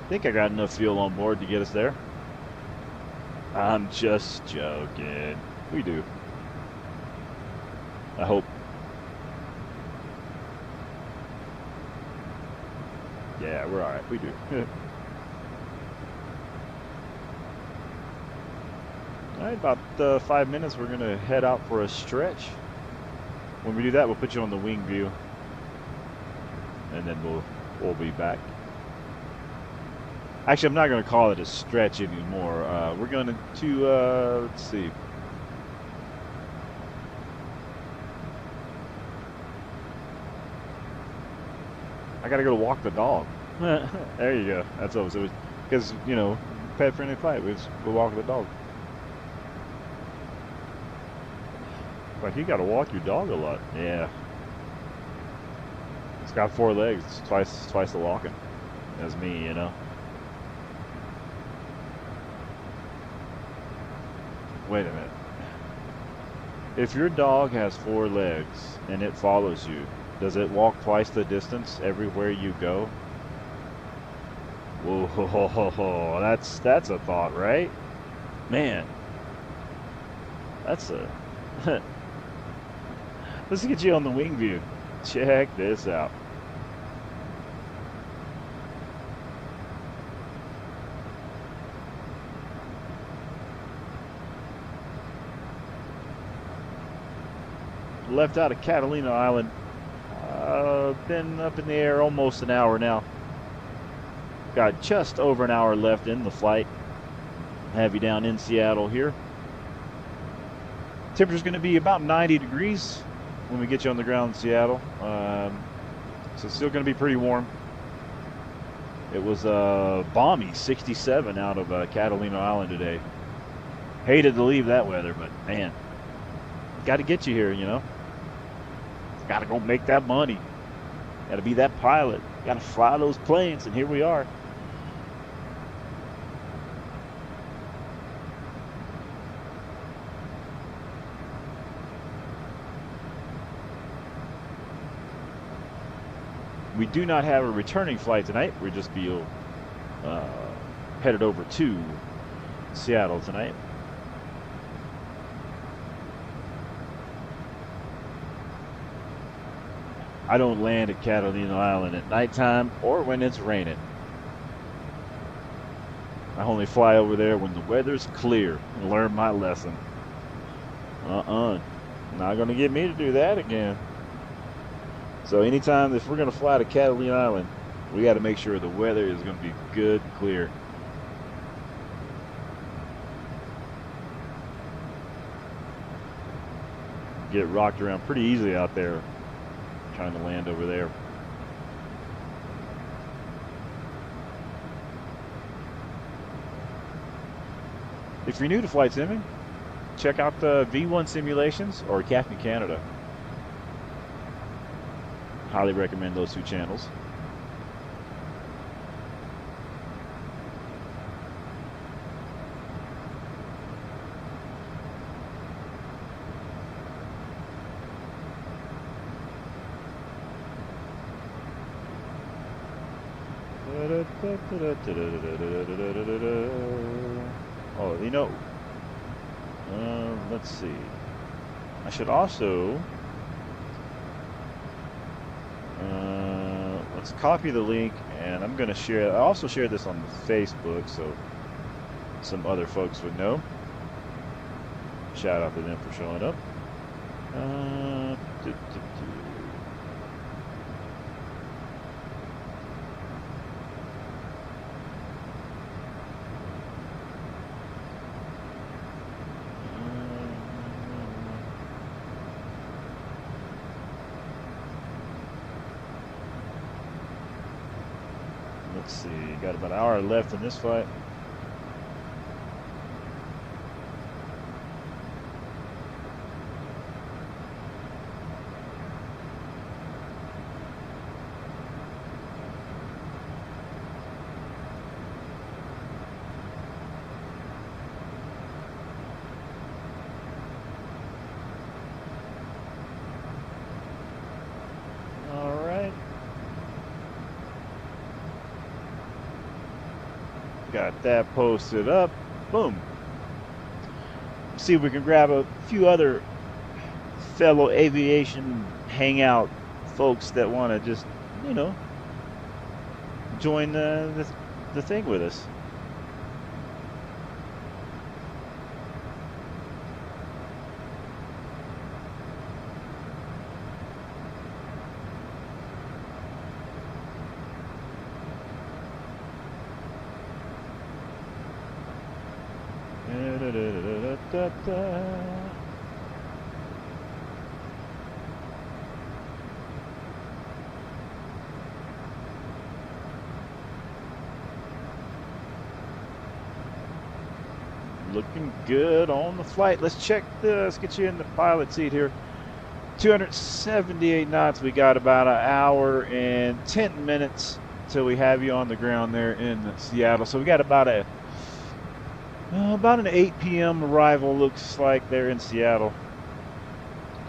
I think I got enough fuel on board to get us there. I'm just joking. We do. I hope. Yeah, we're all right. We do. All right, about 5 minutes, we're going to head out for a stretch. When we do that, we'll put you on the wing view. And then we'll be back. Actually, I'm not going to call it a stretch anymore. We're going to let's see. I got to go to walk the dog. There you go. That's all. So, because, you know, pet-friendly flight, we'll walk the dog. Like, you got to walk your dog a lot. Yeah. It's got 4 legs. It's twice the walking as me, you know. Wait a minute. If your dog has 4 legs and it follows you, does it walk twice the distance everywhere you go? Whoa, that's a thought, right? Man, that's a... Let's get you on the wing view. Check this out. Left out of Catalina Island. Been up in the air almost an hour now. Got just over an hour left in the flight. Have you down in Seattle here. Temperature's going to be about 90 degrees when we get you on the ground in Seattle. So it's still going to be pretty warm. It was balmy 67 out of Catalina Island today. Hated to leave that weather, but man, got to get you here, you know. Got to go make that money. Got to be that pilot. Got to fly those planes, and here we are. We do not have a returning flight tonight. We'll just be headed over to Seattle tonight. I don't land at Catalina Island at nighttime or when it's raining. I only fly over there when the weather's clear and learn my lesson. Not gonna get me to do that again. So anytime if we're going to fly to Catalina Island, we got to make sure the weather is going to be good and clear. Get rocked around pretty easily out there trying to land over there. If you're new to flight simming, check out the V1 Simulations or Captain Canada. Highly recommend those two channels. Oh, you know, let's see. I should also let's copy the link, and I'm going to share. I also share this on Facebook, so some other folks would know. Shout out to them for showing up. Let's see, got about an hour left in this flight. Got that posted up. Boom. See if we can grab a few other fellow aviation hangout folks that want to just, you know, join the thing with us. Looking good on the flight. Let's check this. Let's get you in the pilot seat here. 278 knots. We got about an hour and 10 minutes till we have you on the ground there in Seattle. So we got about an 8 p.m. arrival, looks like, there in Seattle.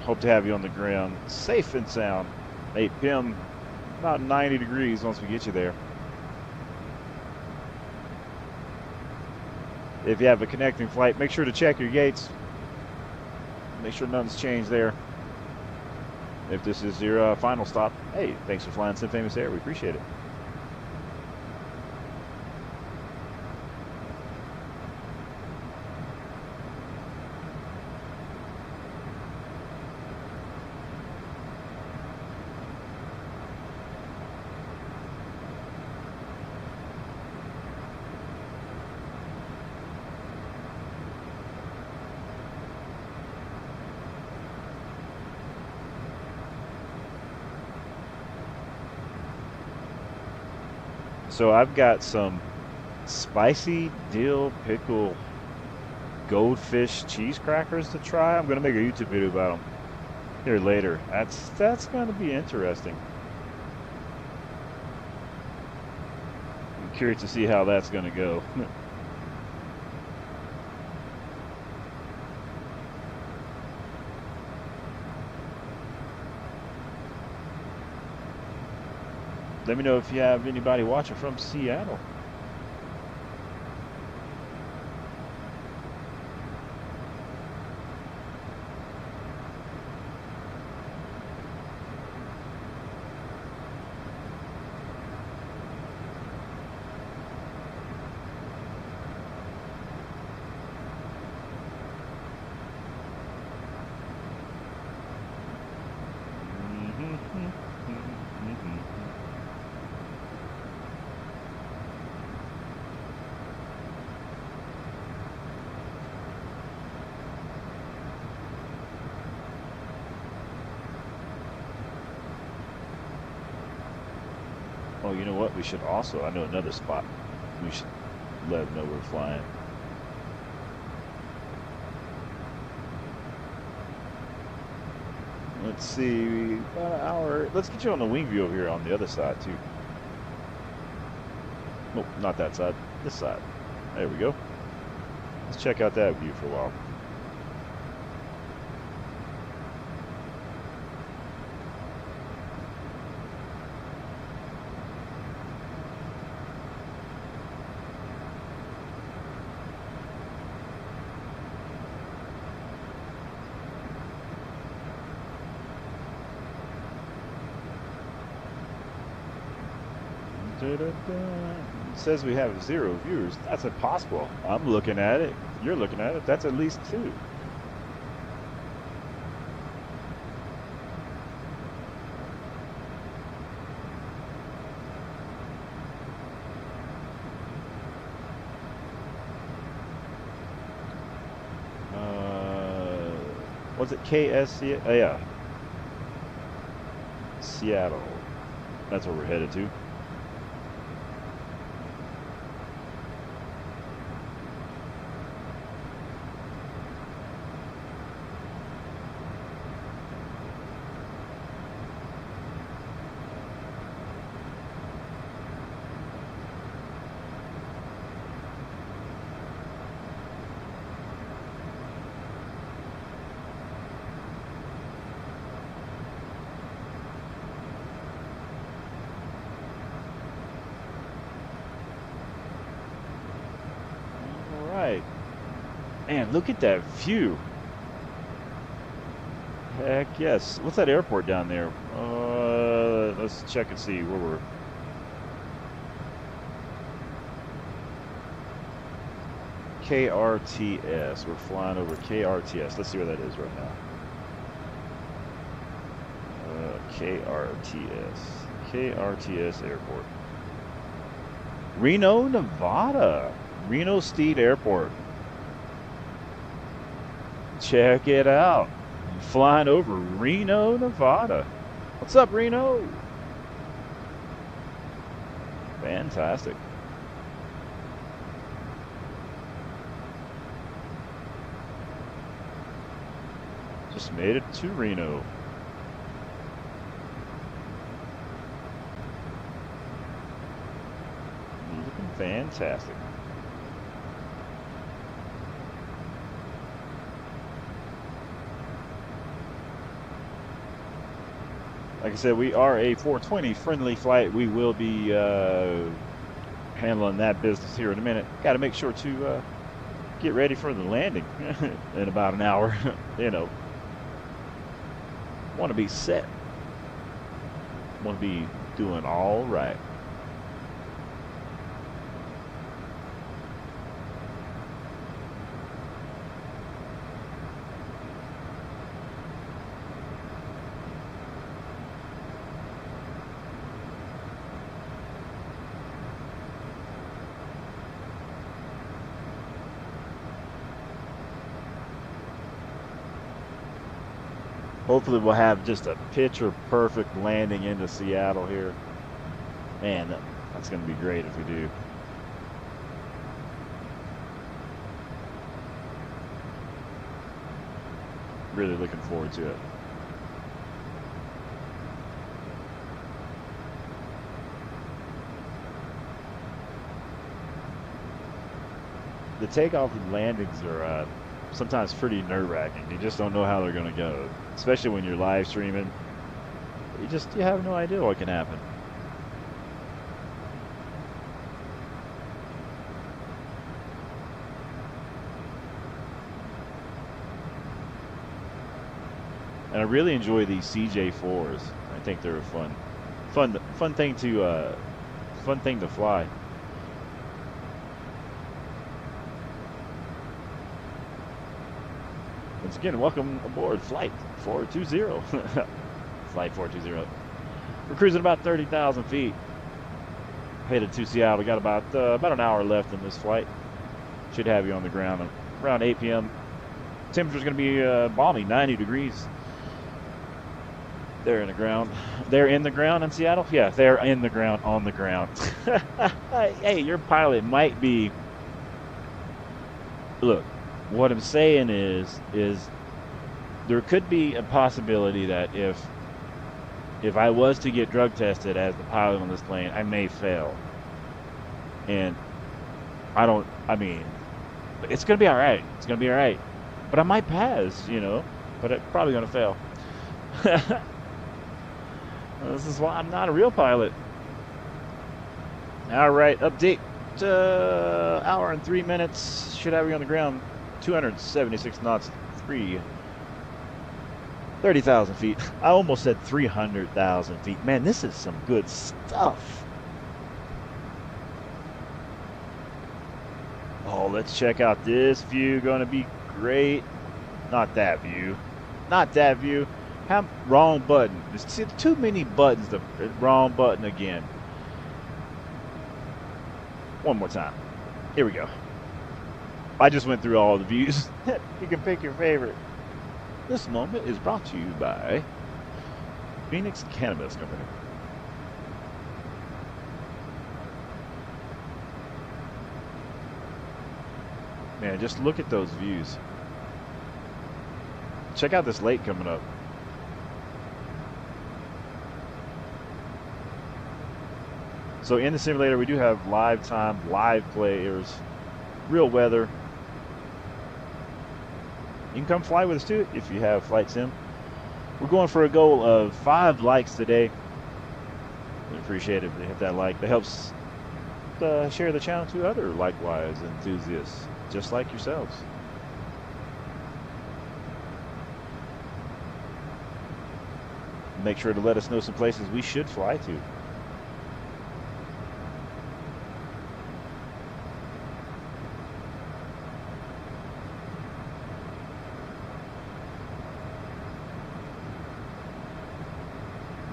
Hope to have you on the ground safe and sound. 8 p.m. about 90 degrees once we get you there. If you have a connecting flight, make sure to check your gates. Make sure nothing's changed there. If this is your final stop, hey, thanks for flying Sim Famous Air. We appreciate it. So I've got some spicy dill pickle goldfish cheese crackers to try. I'm gonna make a YouTube video about them here later. That's gonna be interesting. I'm curious to see how that's gonna go. Let me know if you have anybody watching from Seattle. Oh, you know what? We should also, I know another spot. We should let them know we're flying. Let's see, about an hour. Let's get you on the wing view over here on the other side too. Nope, not that side. This side. There we go. Let's check out that view for a while. It says we have 0 viewers. That's impossible. I'm looking at it. You're looking at it. That's at least 2. Was it KSC? Oh, yeah. Seattle. That's where we're headed to. Man, look at that view. Heck yes. What's that airport down there? Let's check and see where we're. KRTS. We're flying over KRTS. Let's see where that is right now. KRTS. KRTS Airport. Reno, Nevada. Reno Steed Airport. Check it out. I'm flying over Reno, Nevada. What's up, Reno? Fantastic. Just made it to Reno. Looking fantastic. Like I said, we are a 420 friendly flight. We will be handling that business here in a minute. Got to make sure to get ready for the landing in about an hour. You know, want to be set. Want to be doing all right. Hopefully we'll have just a picture perfect landing into Seattle here. Man, that's going to be great if we do. Really looking forward to it. The takeoff and landings are sometimes pretty nerve-wracking. You just don't know how they're going to go, especially when you're live streaming. You have no idea what can happen. And I really enjoy these CJ4s. I think they're a fun thing to fly. Once again, welcome aboard Flight 420. Flight 420. We're cruising about 30,000 feet. Headed to Seattle. We got about an hour left in this flight. Should have you on the ground around 8 p.m. Temperature's going to be balmy, 90 degrees. They're in the ground. They're in the ground in Seattle? Yeah, they're in the ground, on the ground. Hey, your pilot might be. Look, what I'm saying is there could be a possibility that if I was to get drug tested as the pilot on this plane, I may fail. And I mean, it's gonna be all right. It's gonna be all right. But I might pass, but I'm probably gonna fail. This is why I'm not a real pilot. All right, update. Hour and 3 minutes. Should have you on the ground. 276 knots. 30,000 feet. I almost said 300,000 feet. Man, this is some good stuff. Oh, let's check out this view. Going to be great. Not that view. Not that view. Wrong button. There's too many buttons. The wrong button again. One more time. Here we go. I just went through all the views. You can pick your favorite. This moment is brought to you by Phoenix Cannabis Company. Man, just look at those views. Check out this lake coming up. So in the simulator, we do have live time, live players, real weather. You can come fly with us too if you have Flight Sim. We're going for a goal of 5 likes today. We appreciate it if they hit that like. That helps share the channel to other likewise enthusiasts, just like yourselves. Make sure to let us know some places we should fly to.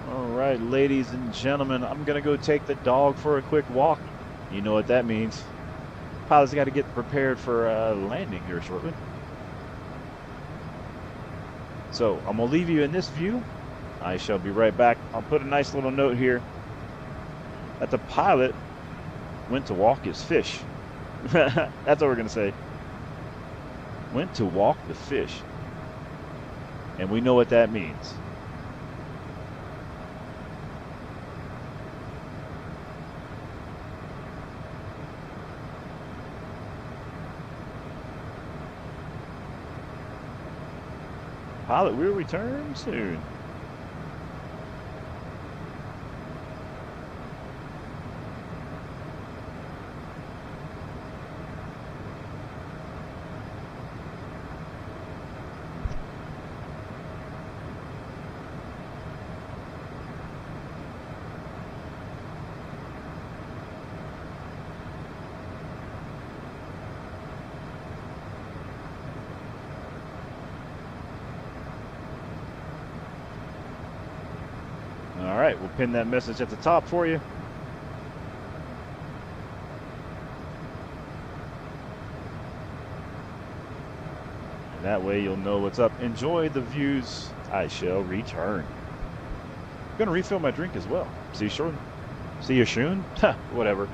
Alright, ladies and gentlemen, I'm going to go take the dog for a quick walk. You know what that means. Pilot's got to get prepared for landing here shortly. So, I'm going to leave you in this view. I shall be right back. I'll put a nice little note here that the pilot went to walk his fish. That's what we're going to say. Went to walk the fish. And we know what that means. Pilot will return soon. All right, we'll pin that message at the top for you. And that way you'll know what's up. Enjoy the views. I shall return. I'm gonna refill my drink as well. See you soon. See you soon? Whatever.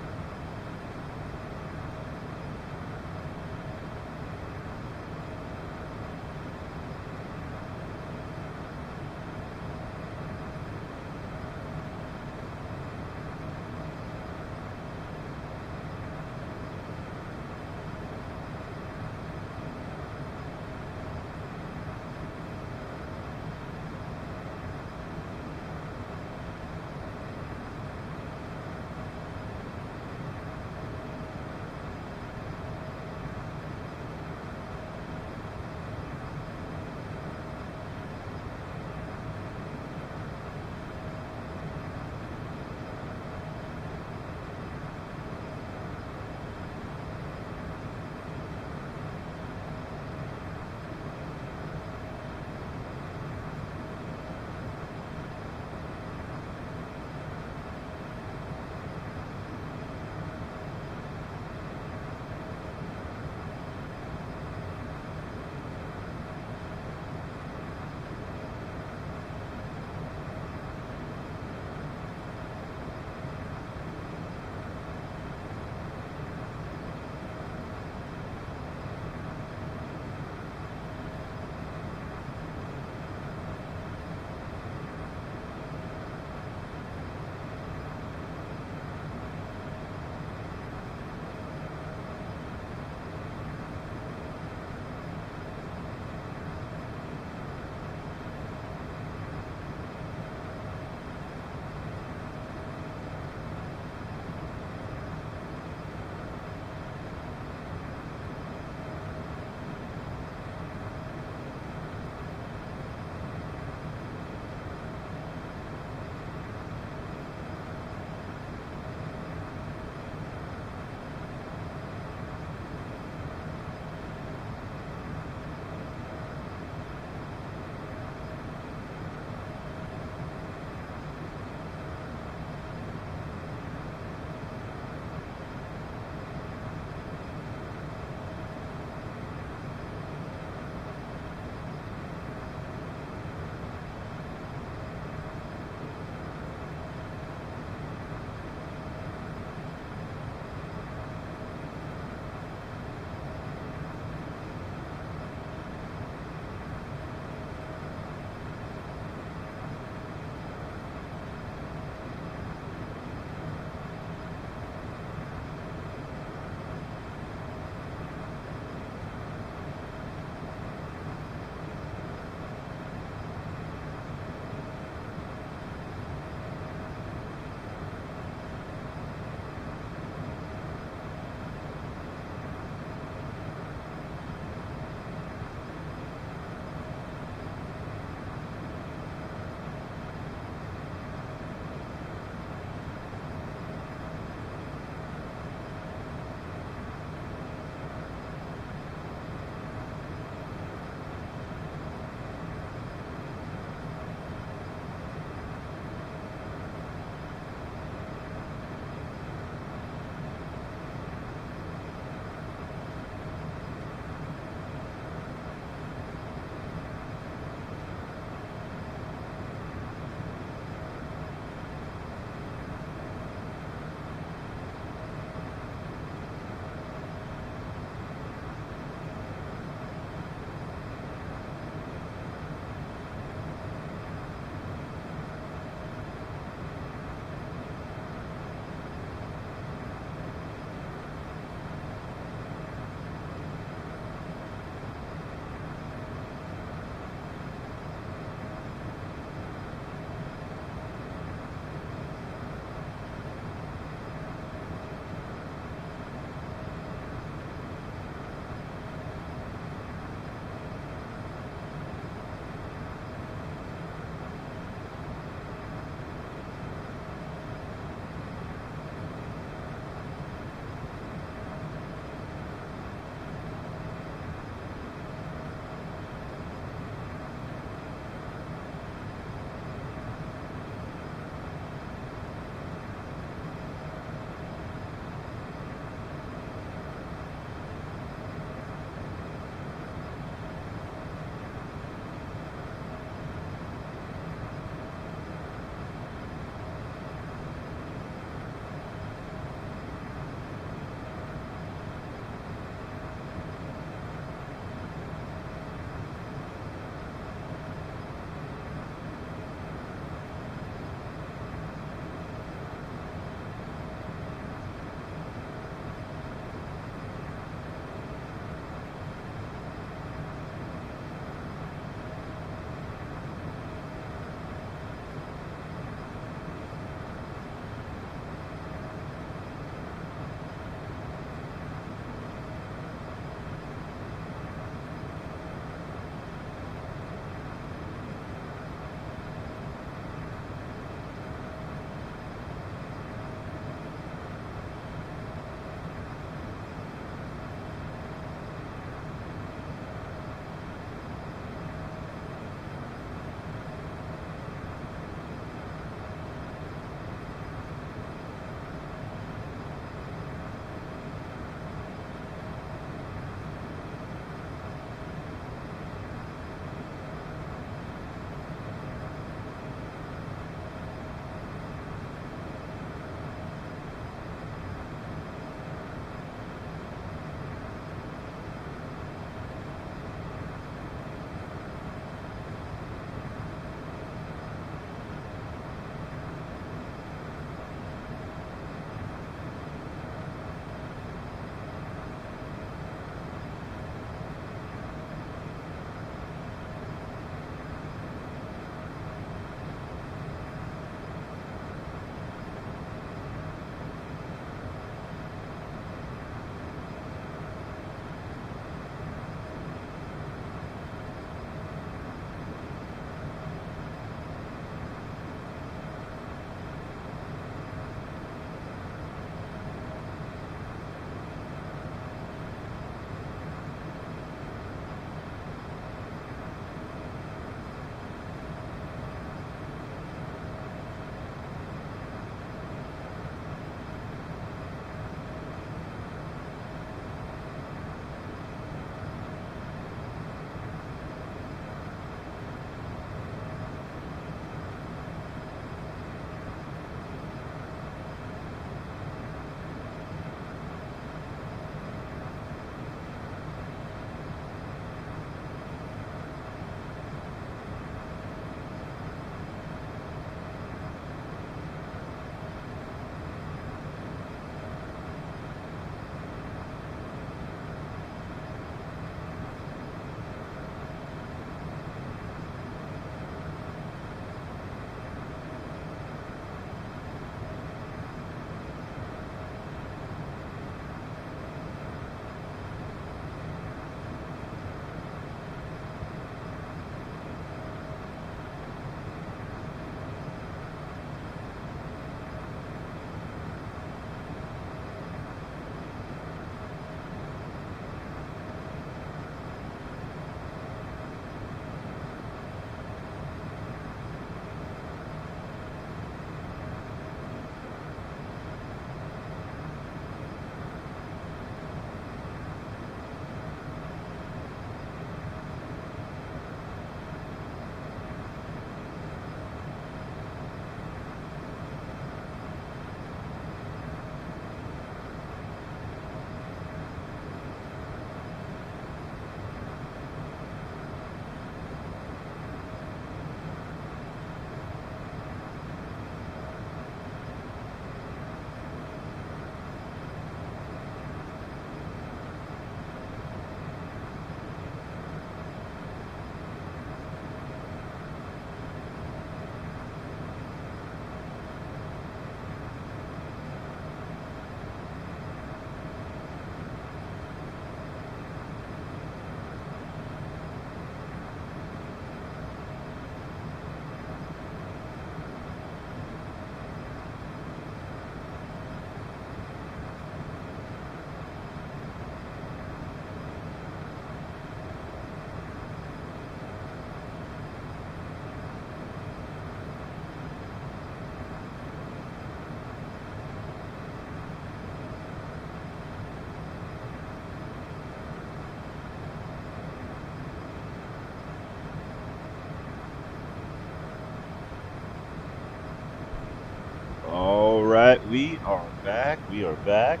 are back. We are back.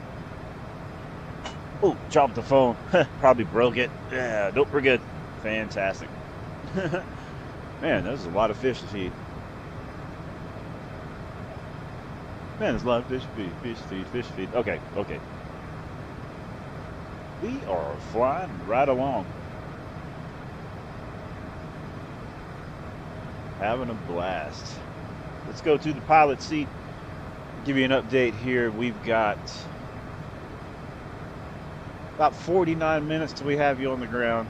Oh, dropped the phone. Probably broke it. Yeah, nope, we're good. Fantastic. Man, there's a lot of fish to feed. Man, there's a lot of fish to feed. Fish to feed. Okay, okay. We are flying right along. Having a blast. Let's go to the pilot seat. Give you an update here. We've got about 49 minutes till we have you on the ground.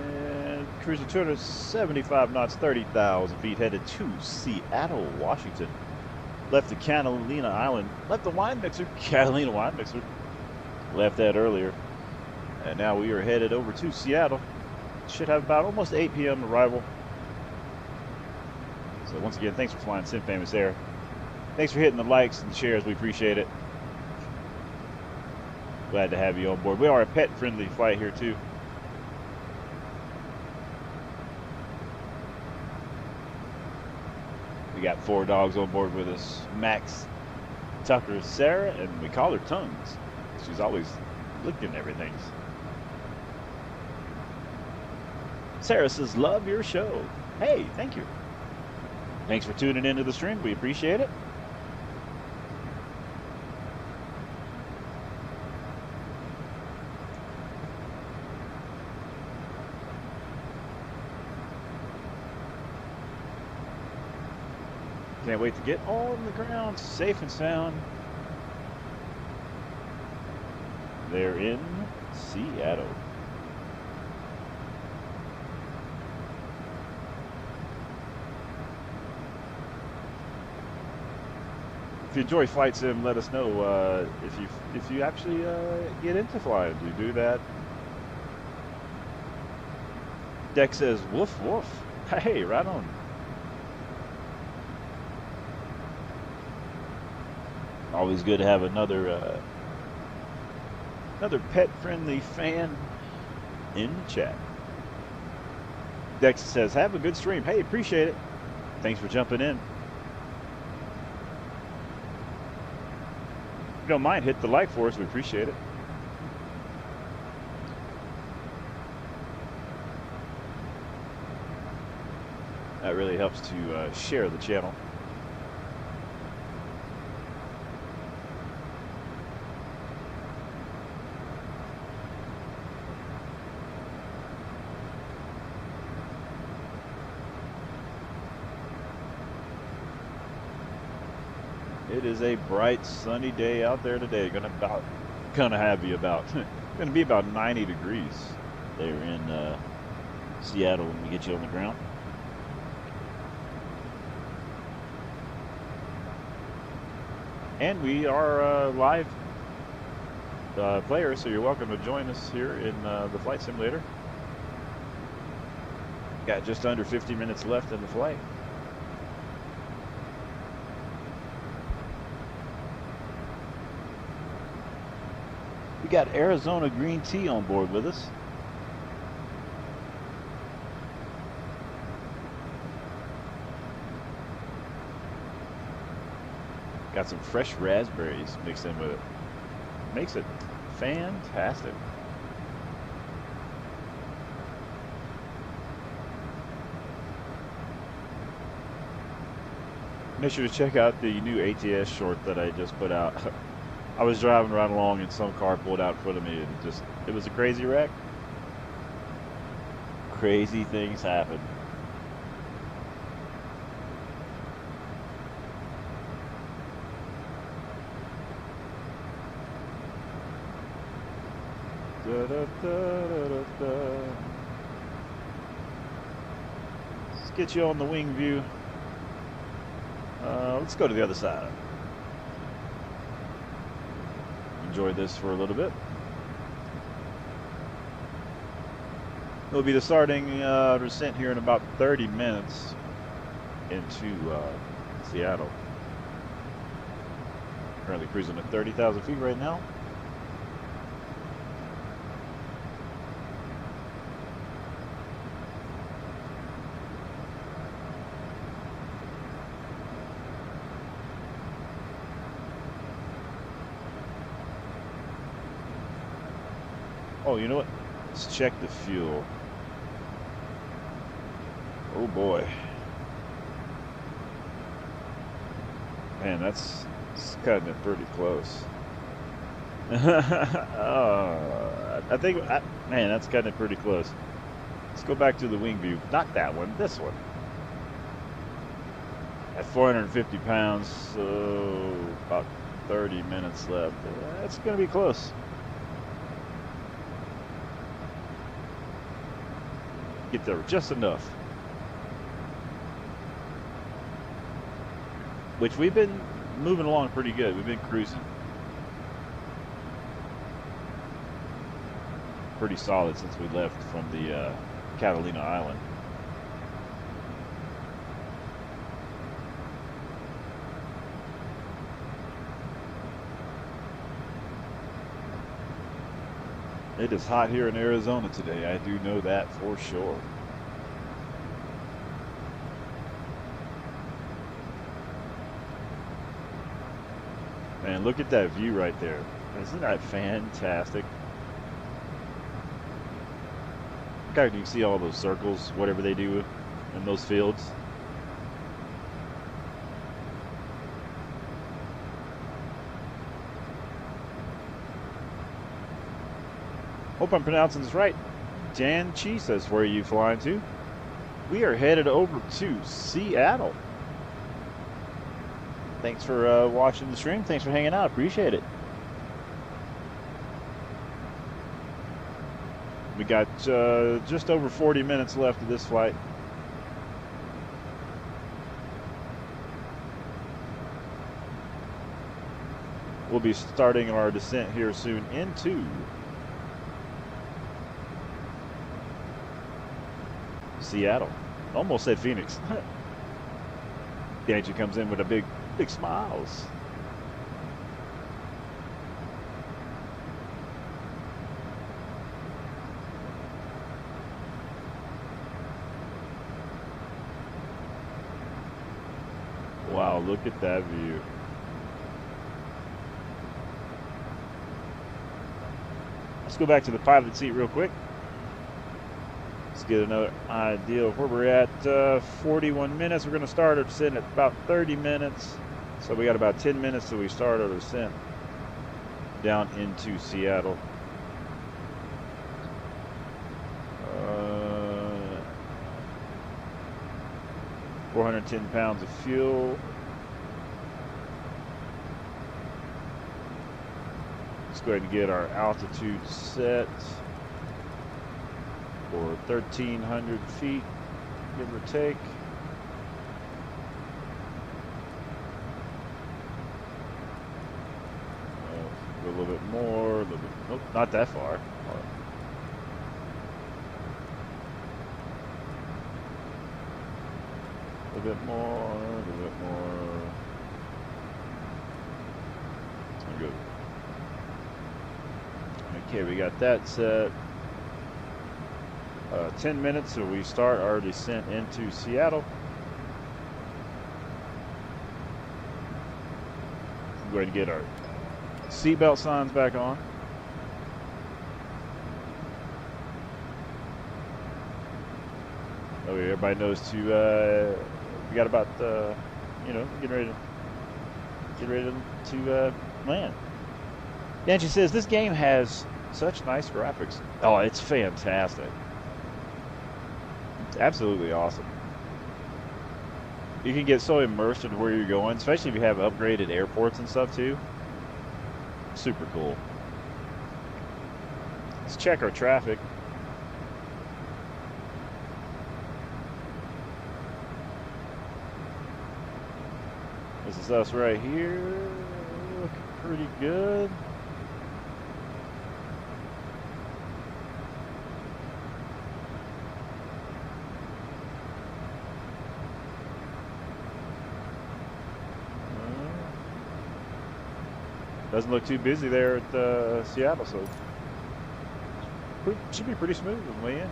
And cruising 275 knots, 30,000 feet, headed to Seattle, Washington. Left the Catalina Island, left the wine mixer, Catalina wine mixer. Left that earlier. And now we are headed over to Seattle. Should have about almost 8 p.m. arrival. So once again, thanks for flying Sim Famous Air. Thanks for hitting the likes and shares. We appreciate it. Glad to have you on board. We are a pet-friendly flight here too. We got 4 dogs on board with us. Max, Tucker, Sarah, and we call her Tongues. She's always looking at everything. Sarah says, love your show. Hey, thank you. Thanks for tuning into the stream. We appreciate it. Can't wait to get on the ground safe and sound. They're in Seattle. If you enjoy Flight Sim, let us know if you actually get into flying. Do you do that? Deck says woof woof. Hey, right on. Always good to have another pet-friendly fan in the chat. Dex says, have a good stream. Hey, appreciate it. Thanks for jumping in. If you don't mind, hit the like for us. We appreciate it. That really helps to share the channel. It is a bright, sunny day out there today. Gonna be about 90 degrees there in Seattle when we get you on the ground. And we are live players, so you're welcome to join us here in the flight simulator. Got just under 50 minutes left in the flight. We got Arizona green tea on board with us. Got some fresh raspberries mixed in with it. Makes it fantastic. Make sure to check out the new ATS short that I just put out. I was driving right along and some car pulled out in front of me and it was a crazy wreck. Crazy things happen. Da, da, da, da, da, da. Let's get you on the wing view. Let's go to the other side. Enjoy this for a little bit. It'll be the starting descent here in about 30 minutes into Seattle. Currently cruising at 30,000 feet right now. Oh, you know what? Let's check the fuel. Oh boy. Man, that's cutting it pretty close. I think, man, that's cutting it pretty close. Let's go back to the wing view. Not that one, this one. At 450 pounds, so about 30 minutes left. That's going to be close. Get there just enough. Which we've been moving along pretty good. We've been cruising. Pretty solid since we left from the Catalina island. It is hot here in Arizona today. I do know that for sure. Man, look at that view right there. Isn't that fantastic? God, you can see all those circles, whatever they do in those fields. Hope I'm pronouncing this right. Jan Chi says, where are you flying to? We are headed over to Seattle. Thanks for watching the stream. Thanks for hanging out. Appreciate it. We got just over 40 minutes left of this flight. We'll be starting our descent here soon into Seattle. Almost said Phoenix. The agent comes in with a big smiles. Wow, look at that view. Let's go back to the pilot seat real quick. Let's get another idea of where we're at. 41 minutes. We're going to start our descent at about 30 minutes. So we got about 10 minutes till we start our descent down into Seattle. 410 pounds of fuel. Let's go ahead and get our altitude set for 1,300 feet, give or take. A little bit more, a little bit, nope, not that far. A little bit more, a little bit more. Good. Okay, we got that set. 10 minutes till we start our descent into Seattle. Go ahead and get our seatbelt signs back on. Oh, yeah, everybody knows to. We got about you know, get ready to land. Nancy says this game has such nice graphics. Oh, it's fantastic. It's absolutely awesome. You can get so immersed into where you're going, especially if you have upgraded airports and stuff too. Super cool. Let's check our traffic. This is us right here. Looking pretty good. Doesn't look too busy there at Seattle, so should be pretty smooth on the way in.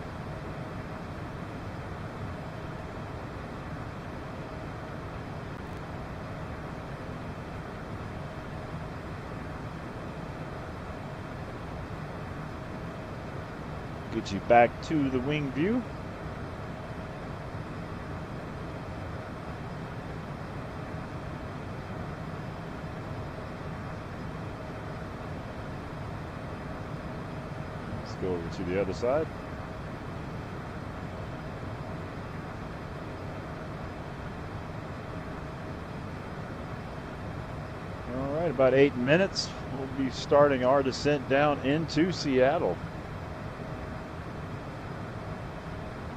Get you back to the wing view. Let's go over to the other side. All right, about 8 minutes. We'll be starting our descent down into Seattle.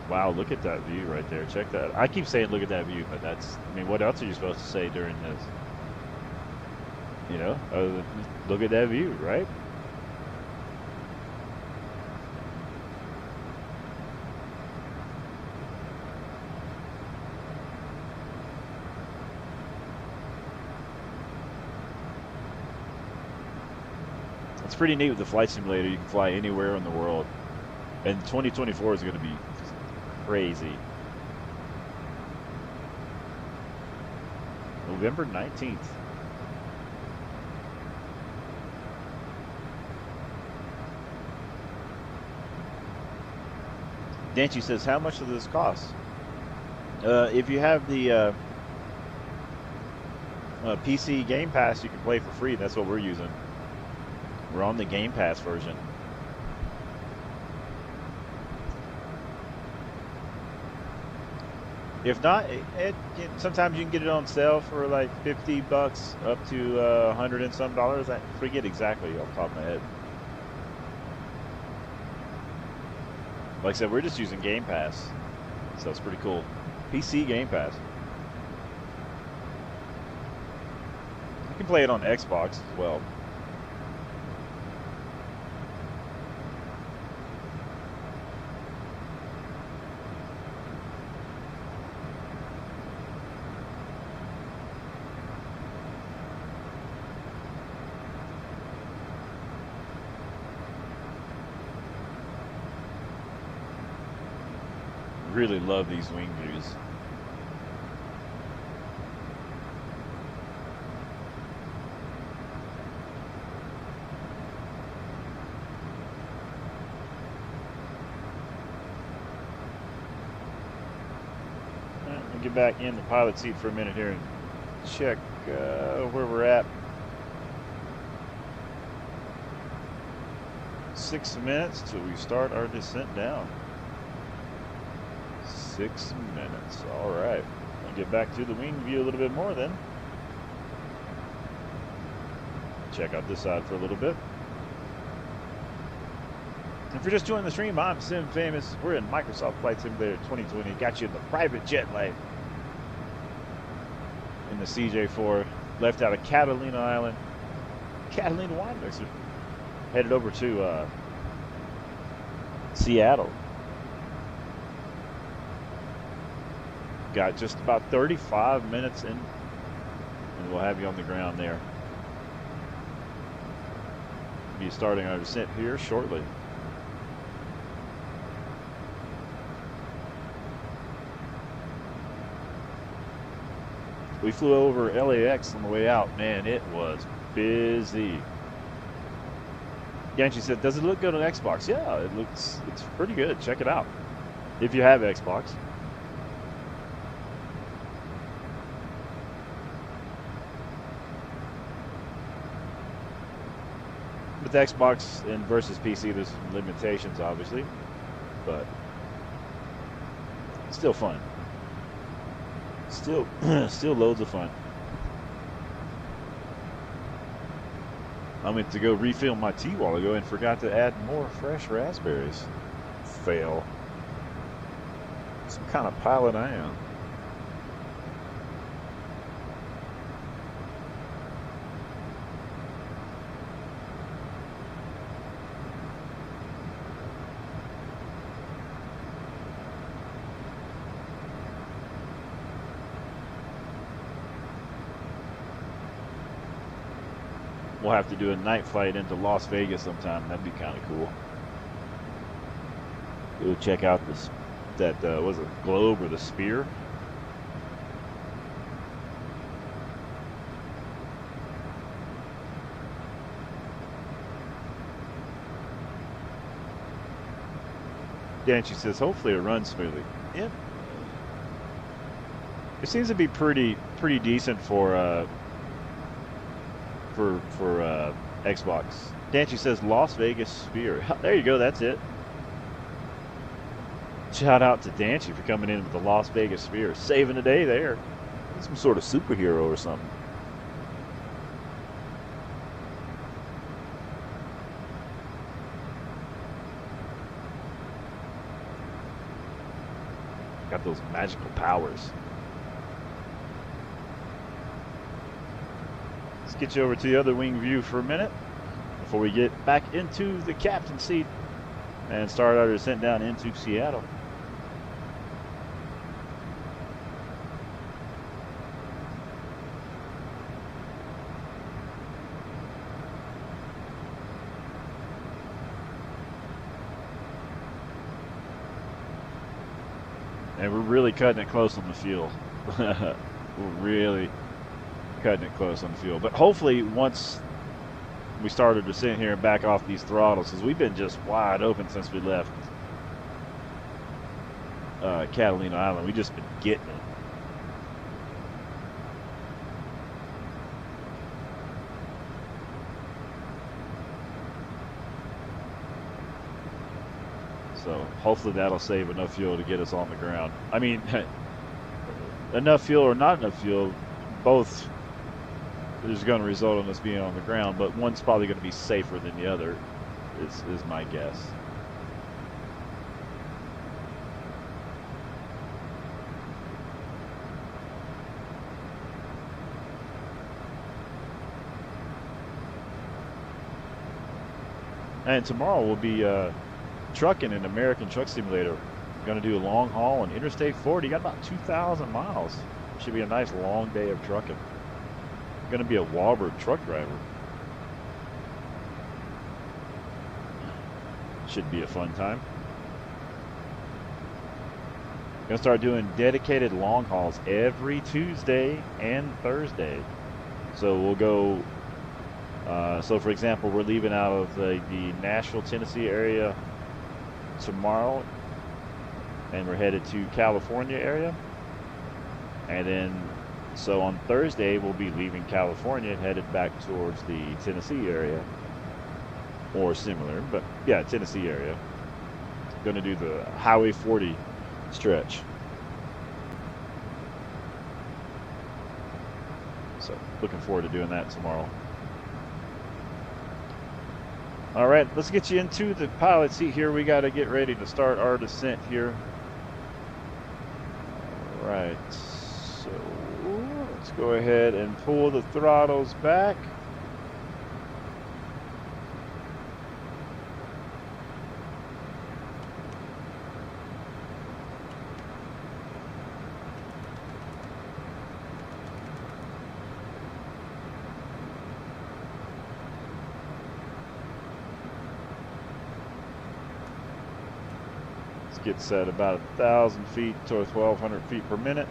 Wow, look at that view right there. Check that. I keep saying look at that view, but that's, I mean, what else are you supposed to say during this? You know, other than look at that view, right? It's pretty neat with the flight simulator. You can fly anywhere in the world. And 2024 is going to be crazy. November 19th. Danchi says, how much does this cost? If you have the PC Game Pass, you can play for free. That's what we're using. We're on the Game Pass version. If not, sometimes you can get it on sale for like $50 up to $100 and some dollars. I forget exactly off the top of my head. Like I said, we're just using Game Pass, so it's pretty cool. PC Game Pass. You can play it on Xbox as well. Really love these wing views. I'll get back in the pilot seat for a minute here and check where we're at. 6 minutes till we start our descent down. 6 minutes. All right. I'll get back to the wing view a little bit more then. Check out this side for a little bit. If you're just joining the stream, I'm Sim Famous. We're in Microsoft Flight Simulator 2020. Got you in the private jet life in the CJ4. Left out of Catalina Island. Catalina wine mixer. Headed over to Seattle. Got just about 35 minutes in, and we'll have you on the ground there. Be starting our descent here shortly. We flew over LAX on the way out. Man, it was busy. Ganchi said, does it look good on Xbox? Yeah, it's pretty good. Check it out if you have Xbox. With Xbox and versus PC, there's some limitations, obviously, but still fun. Still loads of fun. I went to go refill my tea while ago and forgot to add more fresh raspberries. Fail. Some kind of pilot I am. We'll have to do a night flight into Las Vegas sometime. That'd be kind of cool. Go check out this, that was it globe or the sphere? Danchi says, hopefully it runs smoothly. Yeah. It seems to be pretty decent for Xbox. Danchi says Las Vegas Sphere. There you go, that's it. Shout out to Danchi for coming in with the Las Vegas Sphere. Saving the day there. Some sort of superhero or something. Got those magical powers. Let's get you over to the other wing view for a minute before we get back into the captain seat and start our descent down into Seattle. And we're really cutting it close on the fuel. We're really cutting it close on the fuel. But hopefully once we started to sit here and back off these throttles, because we've been just wide open since we left Catalina Island. We've just been getting it. So hopefully that'll save enough fuel to get us on the ground. I mean, enough fuel or not enough fuel, both is going to result in us being on the ground, but one's probably going to be safer than the other, is my guess. And tomorrow we'll be trucking in American Truck Simulator. Going to do a long haul on Interstate 40. Got about 2,000 miles. Should be a nice long day of trucking. Going to be a Wahlberg truck driver. Should be a fun time. Going to start doing dedicated long hauls every Tuesday and Thursday. So we'll go. So for example, we're leaving out of the Nashville, Tennessee area tomorrow, and we're headed to California area, and then so on Thursday we'll be leaving California and headed back towards the Tennessee area or similar, but yeah, Tennessee area. Going to do the Highway 40 stretch. So looking forward to doing that tomorrow. All right, let's get you into the pilot seat here. We got to get ready to start our descent here. All right, so let's go ahead and pull the throttles back. Get set about 1,000 feet to 1,200 feet per minute.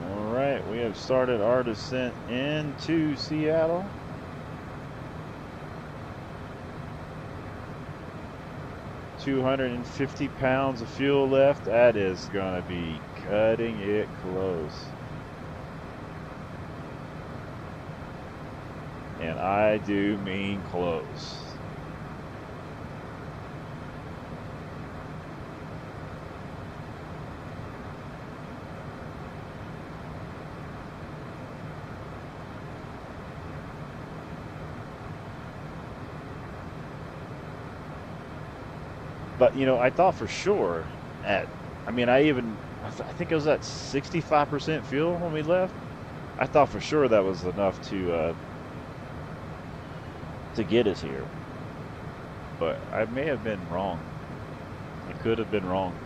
All right, we have started our descent into Seattle. $250 pounds of fuel left. That is going to be cutting it close. And I do mean close. But you know, I thought for sure I think it was at 65% fuel when we left. I thought for sure that was enough to get us here, but I may have been wrong. I could have been wrong.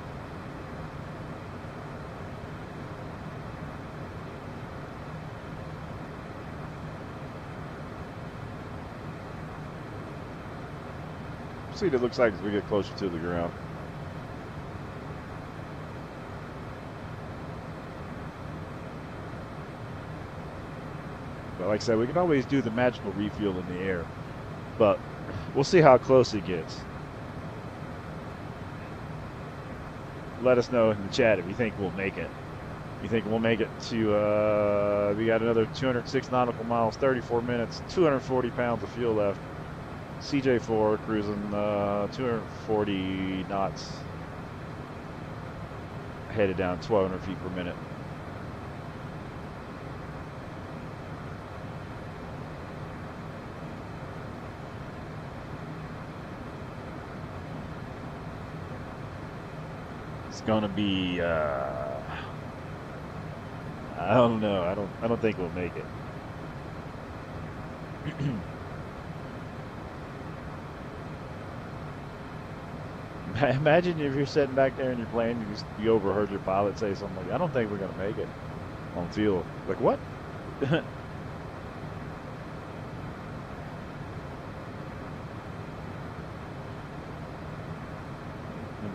See what it looks like as we get closer to the ground. But like I said, we can always do the magical refuel in the air. But we'll see how close it gets. Let us know in the chat if you think we'll make it. You think we'll make it to, we got another 206 nautical miles, 34 minutes, 240 pounds of fuel left. CJ4 cruising 240 knots, headed down 1,200 feet per minute. It's gonna be, I don't know. I don't think we'll make it. Imagine if you're sitting back there in your plane, you overheard your pilot say something like, "I don't think we're gonna make it on fuel." Like what?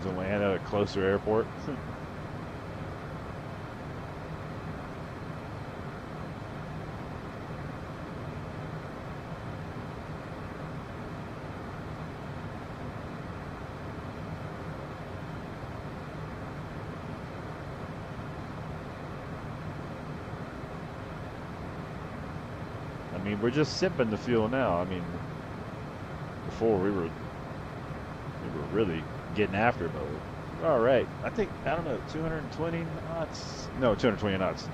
To land at a closer airport. I mean, we're just sipping the fuel now. I mean, before we were really getting after it, but we're all right. I think, I don't know, 220 knots? No, 220 knots.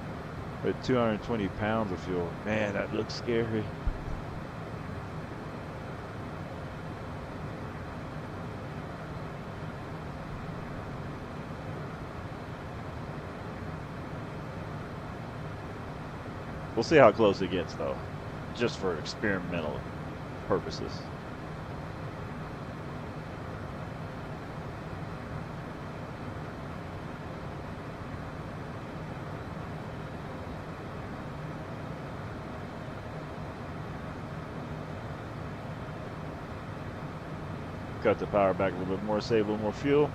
But 220 pounds of fuel. Man, that looks scary. We'll see how close it gets, though, just for experimental purposes. Cut the power back a little bit more, save a little more fuel.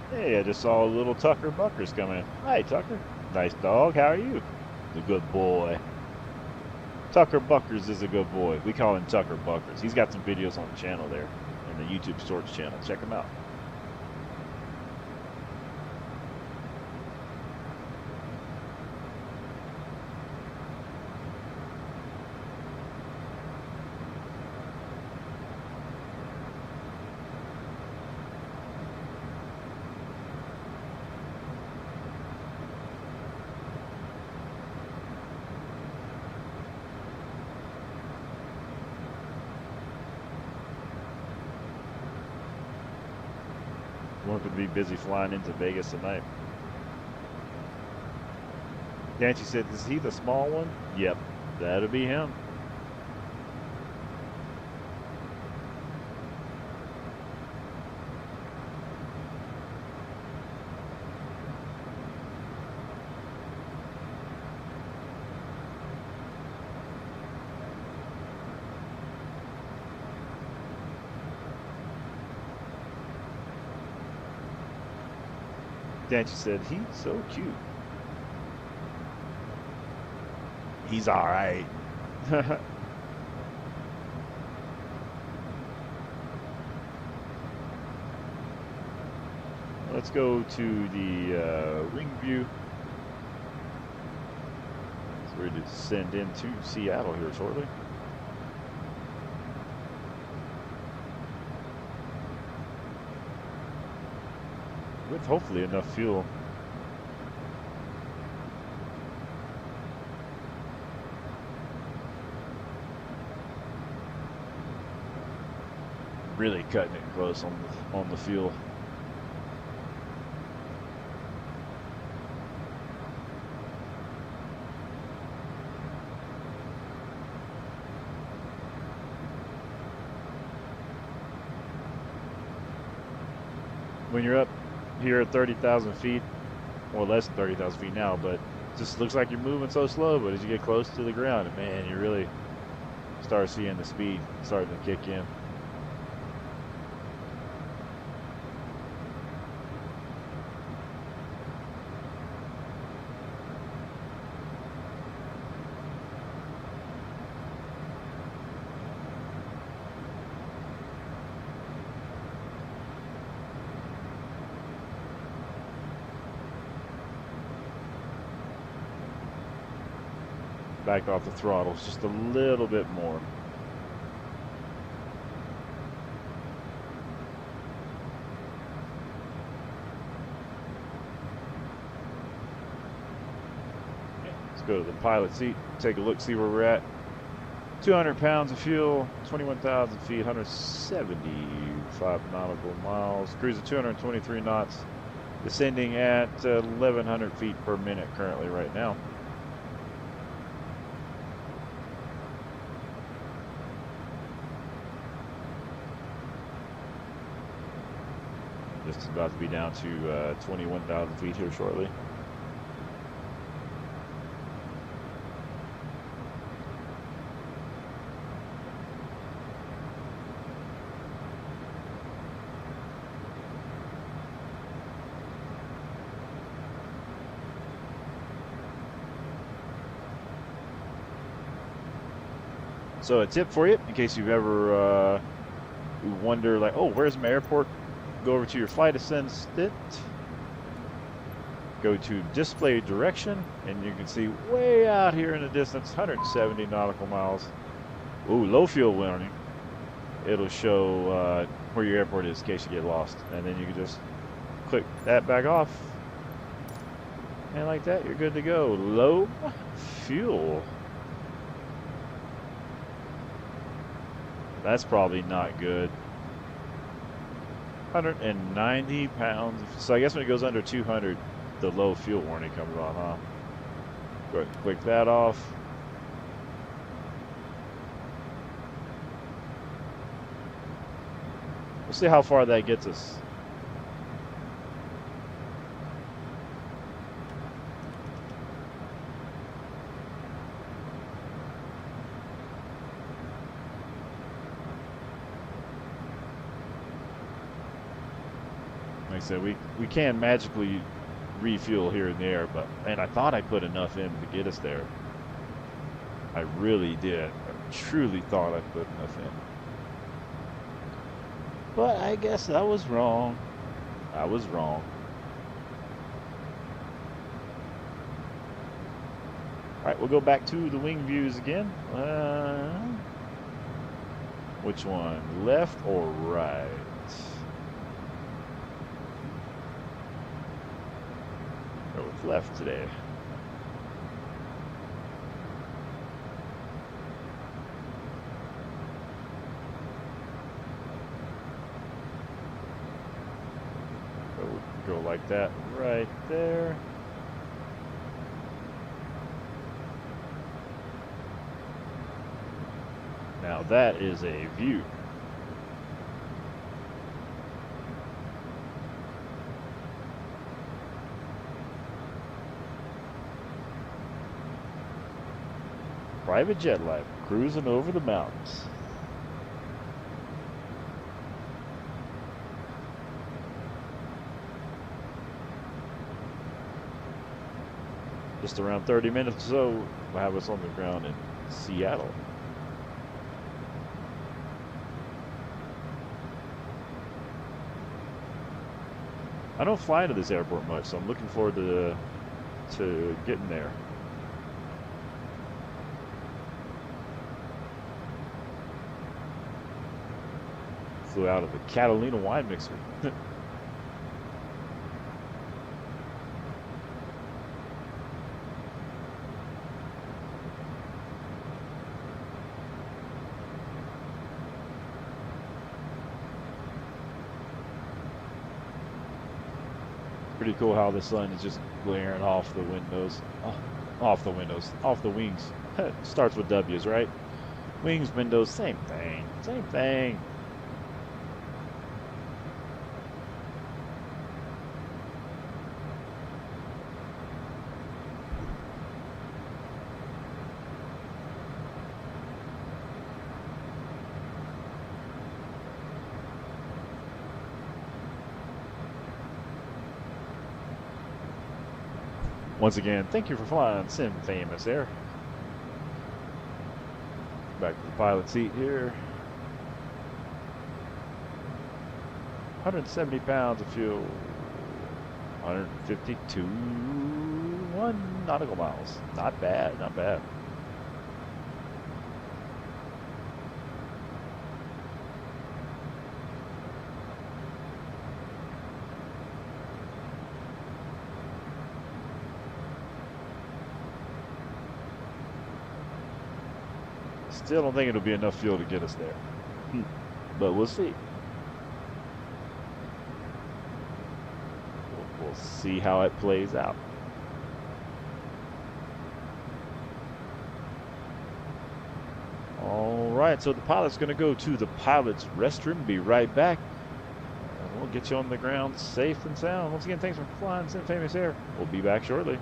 Hey, I just saw a little Tucker Buckers come in. Hi, Tucker. Nice dog. How are you? The good boy. Tucker Buckers is a good boy. We call him Tucker Buckers. He's got some videos on the channel there, in the YouTube Shorts channel. Check him out. Won't to be busy flying into Vegas tonight. Dancy said, is he the small one? Yep, that'll be him. Dancy said, he's so cute. He's all right. Let's go to the wing view. So we're ready to descend into Seattle here shortly. With hopefully enough fuel. Really cutting it close on the fuel. When you're up here at 30,000 feet, well, less than 30,000 feet now, but it just looks like you're moving so slow. But as you get close to the ground, man, you really start seeing the speed starting to kick in. back off the throttles just a little bit more. Let's go to the pilot seat, take a look, see where we're at. 200 pounds of fuel, 21,000 feet, 175 nautical miles, cruise at 223 knots, descending at 1,100 feet per minute currently right now. Just about to be down to 21,000 feet here shortly. So a tip for you, in case you've ever wonder like, oh, where's my airport? Go over to your flight assistant, go to display direction, and you can see way out here in the distance, 170 nautical miles. Ooh, low fuel warning. It'll show where your airport is in case you get lost. And then you can just click that back off. And like that, you're good to go. Low fuel. That's probably not good. 190 pounds. So I guess when it goes under 200, the low fuel warning comes on, huh? Go ahead and click that off. We'll see how far that gets us. Like I said, we can magically refuel here and there, but man, I thought I put enough in to get us there. I really did. I truly thought I put enough in. But I guess I was wrong. I was wrong. Alright, we'll go back to the wing views again. Which one? Left or right? Go with left today. Go like that right there. Now that is a view. Private jet life, cruising over the mountains. Just around 30 minutes or so, we'll have us on the ground in Seattle. I don't fly to this airport much, so I'm looking forward to getting there. Flew out of the Catalina wine mixer. Pretty cool how the sun is just glaring off the windows. Off the windows. Off the wings. Starts with W's, right? Wings, windows, same thing. Same thing. Once again, thank you for flying Sim Famous Air. Back to the pilot seat here. 170 pounds of fuel. 152 nautical miles. Not bad, not bad. Still don't think it'll be enough fuel to get us there. But we'll see. We'll see how it plays out. All right, so the pilot's going to go to the pilot's restroom. Be right back. We'll get you on the ground safe and sound. Once again, thanks for flying Sim Famous Air. We'll be back shortly.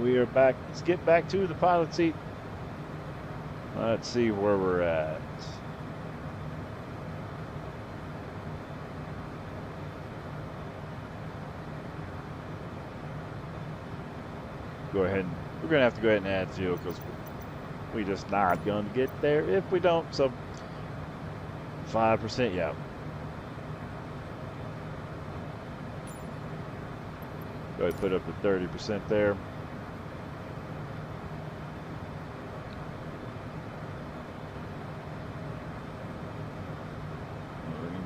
We are back. Let's get back to the pilot seat. Let's see where we're at. Go ahead. We're going to have to go ahead and add fuel because we just not going to get there if we don't. So 5%, yeah. Go ahead and put up to 30% there.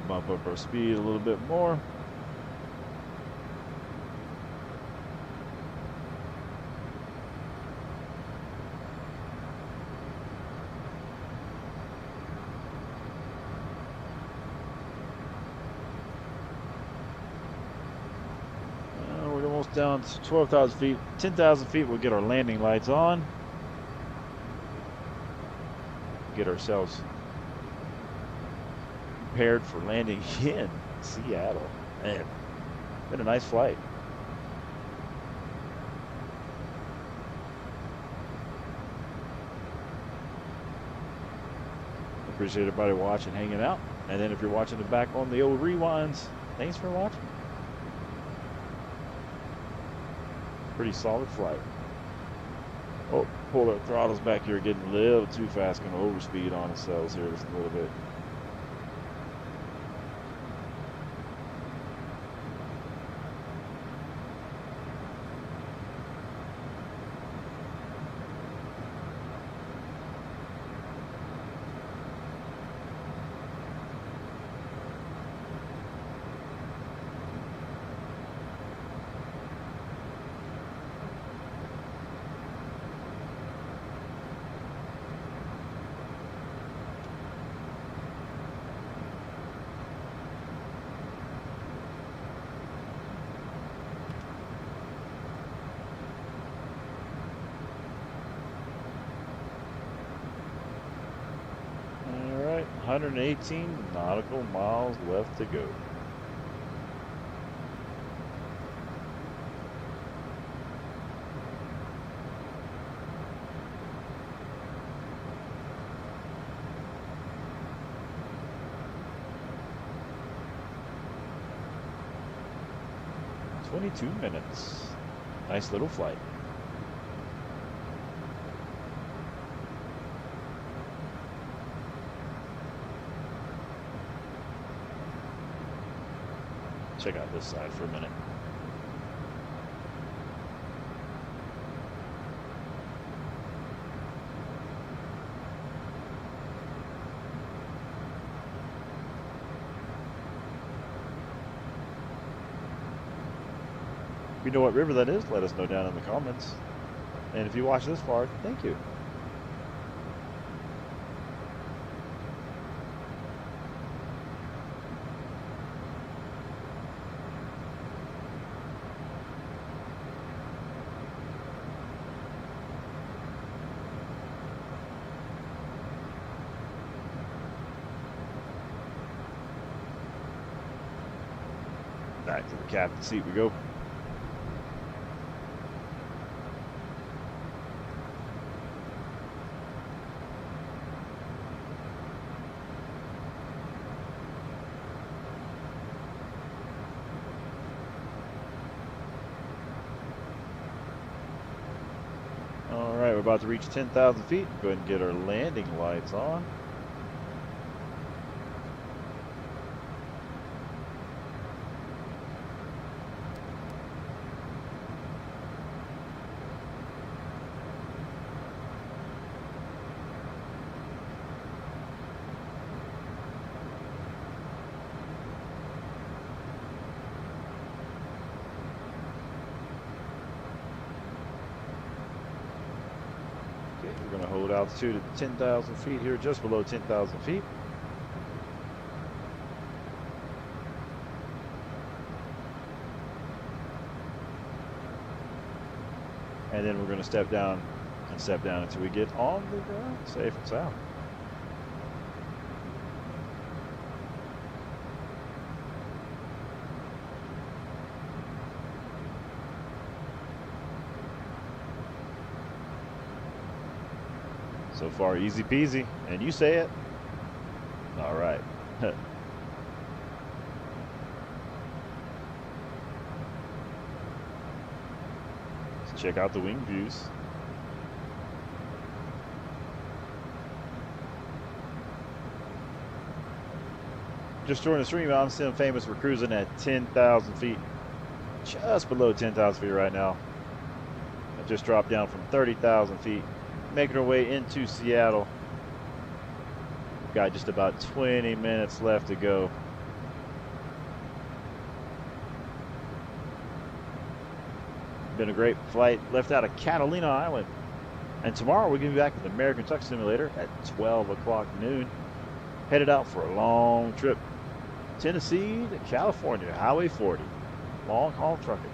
Bump up our speed a little bit more. We're almost down to 12,000 feet. 10,000 feet, we'll get our landing lights on. get ourselves prepared for landing in Seattle. Man, been a nice flight. Appreciate everybody watching, hanging out. And then if you're watching it back on the old rewinds, thanks for watching. Pretty solid flight. Oh, pull our throttles back here, getting a little too fast, going to overspeed on ourselves here just a little bit. All right, 118 nautical miles left to go. "22 minutes. Nice little flight. Check out this side for a minute. If you know what river that is, let us know down in the comments. And if you watch this far, thank you. Back to the captain's seat we go. All right, we're about to reach 10,000 feet. Go ahead and get our landing lights on. We're going to hold altitude at 10,000 feet here, just below 10,000 feet. And then we're going to step down until we get on the ground, safe and sound. So far, easy peasy. And you say it? All right. Let's check out the wing views. Just joined the stream. I'm still famous. We're cruising at 10,000 feet. Just below 10,000 feet right now. I just dropped down from 30,000 feet. Making our way into Seattle. We've got just about 20 minutes left to go. Been a great flight. Left out of Catalina Island. And tomorrow we're going to be back at the American Truck Simulator at 12 o'clock noon. Headed out for a long trip. Tennessee to California, Highway 40. Long haul trucking.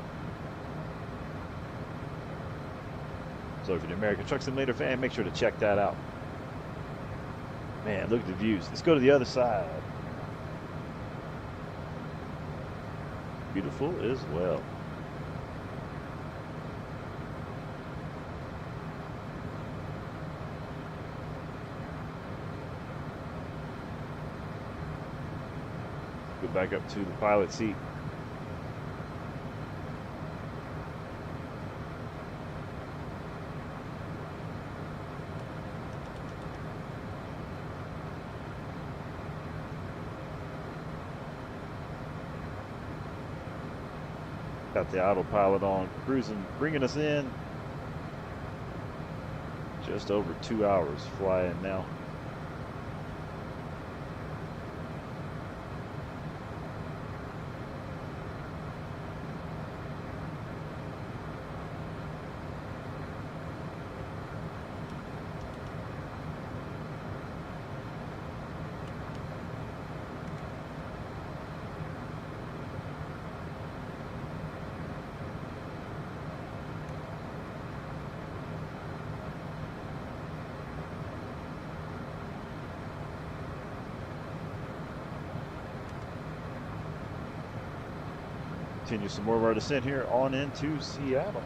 So if you're an American Truck Simulator fan, make sure to check that out. Man, look at the views. Let's go to the other side. Beautiful as well. Go back up to the pilot seat. Got the autopilot on, cruising, bringing us in. Just over 2 hours flying now. Continue some more of our descent here on into Seattle.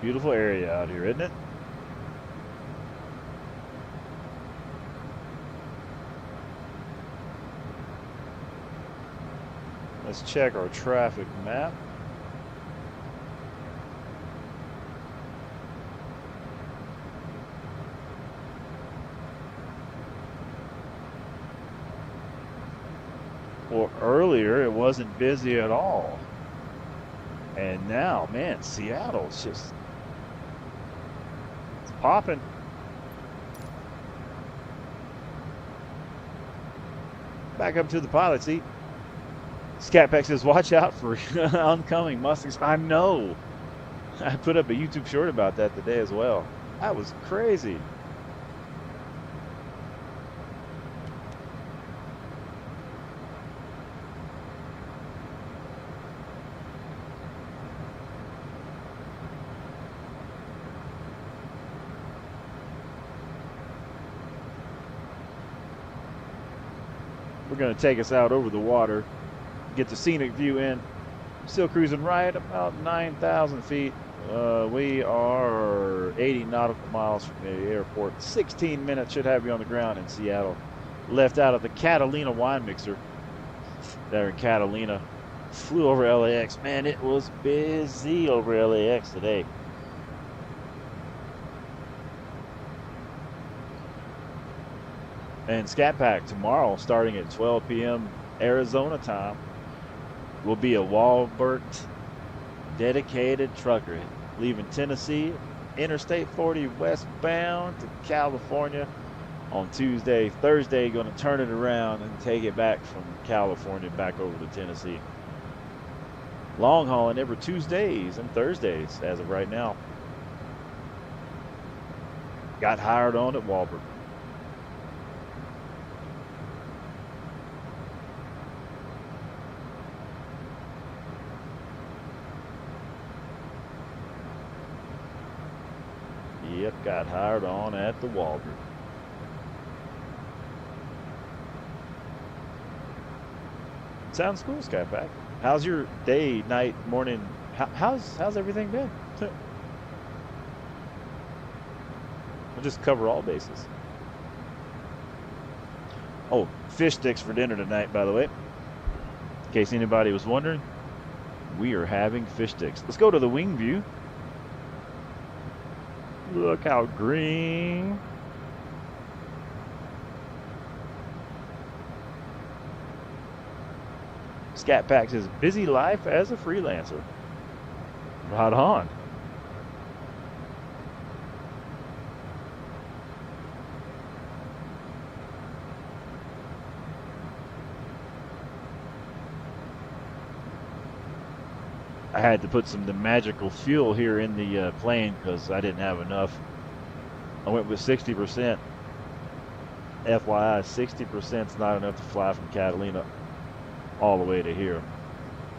Beautiful area out here, isn't it? Let's check our traffic map. Well, earlier it wasn't busy at all. And now, man, Seattle's just popping. Back up to the pilot seat. Scat Pack says, watch out for oncoming Mustangs. I know. I put up a YouTube short about that today as well. That was crazy. We're going to take us out over the water, get the scenic view in. Still cruising right about 9,000 feet. We are 80 nautical miles from the airport. 16 minutes should have you on the ground in Seattle. Left out of the Catalina wine mixer there in Catalina. Flew over LAX. Man, it was busy over LAX today. And Scat Pack tomorrow, starting at 12 p.m. Arizona time, will be a Walbert dedicated trucker leaving Tennessee, Interstate 40 westbound to California on Tuesday. Thursday, going to turn it around and take it back from California back over to Tennessee. Long hauling every Tuesdays and Thursdays as of right now. Got hired on at Walbert. Yep, got hired on at the Walbert. Sounds cool, Skypack. How's your day, night, morning? How's everything been? We'll just cover all bases. Oh, fish sticks for dinner tonight, by the way. In case anybody was wondering, we are having fish sticks. Let's go to the wing view. Look how green. Scat Packs his busy life as a freelancer. Right on. I had to put some of the magical fuel here in the plane because I didn't have enough. I went with 60%. FYI, 60% is not enough to fly from Catalina all the way to here.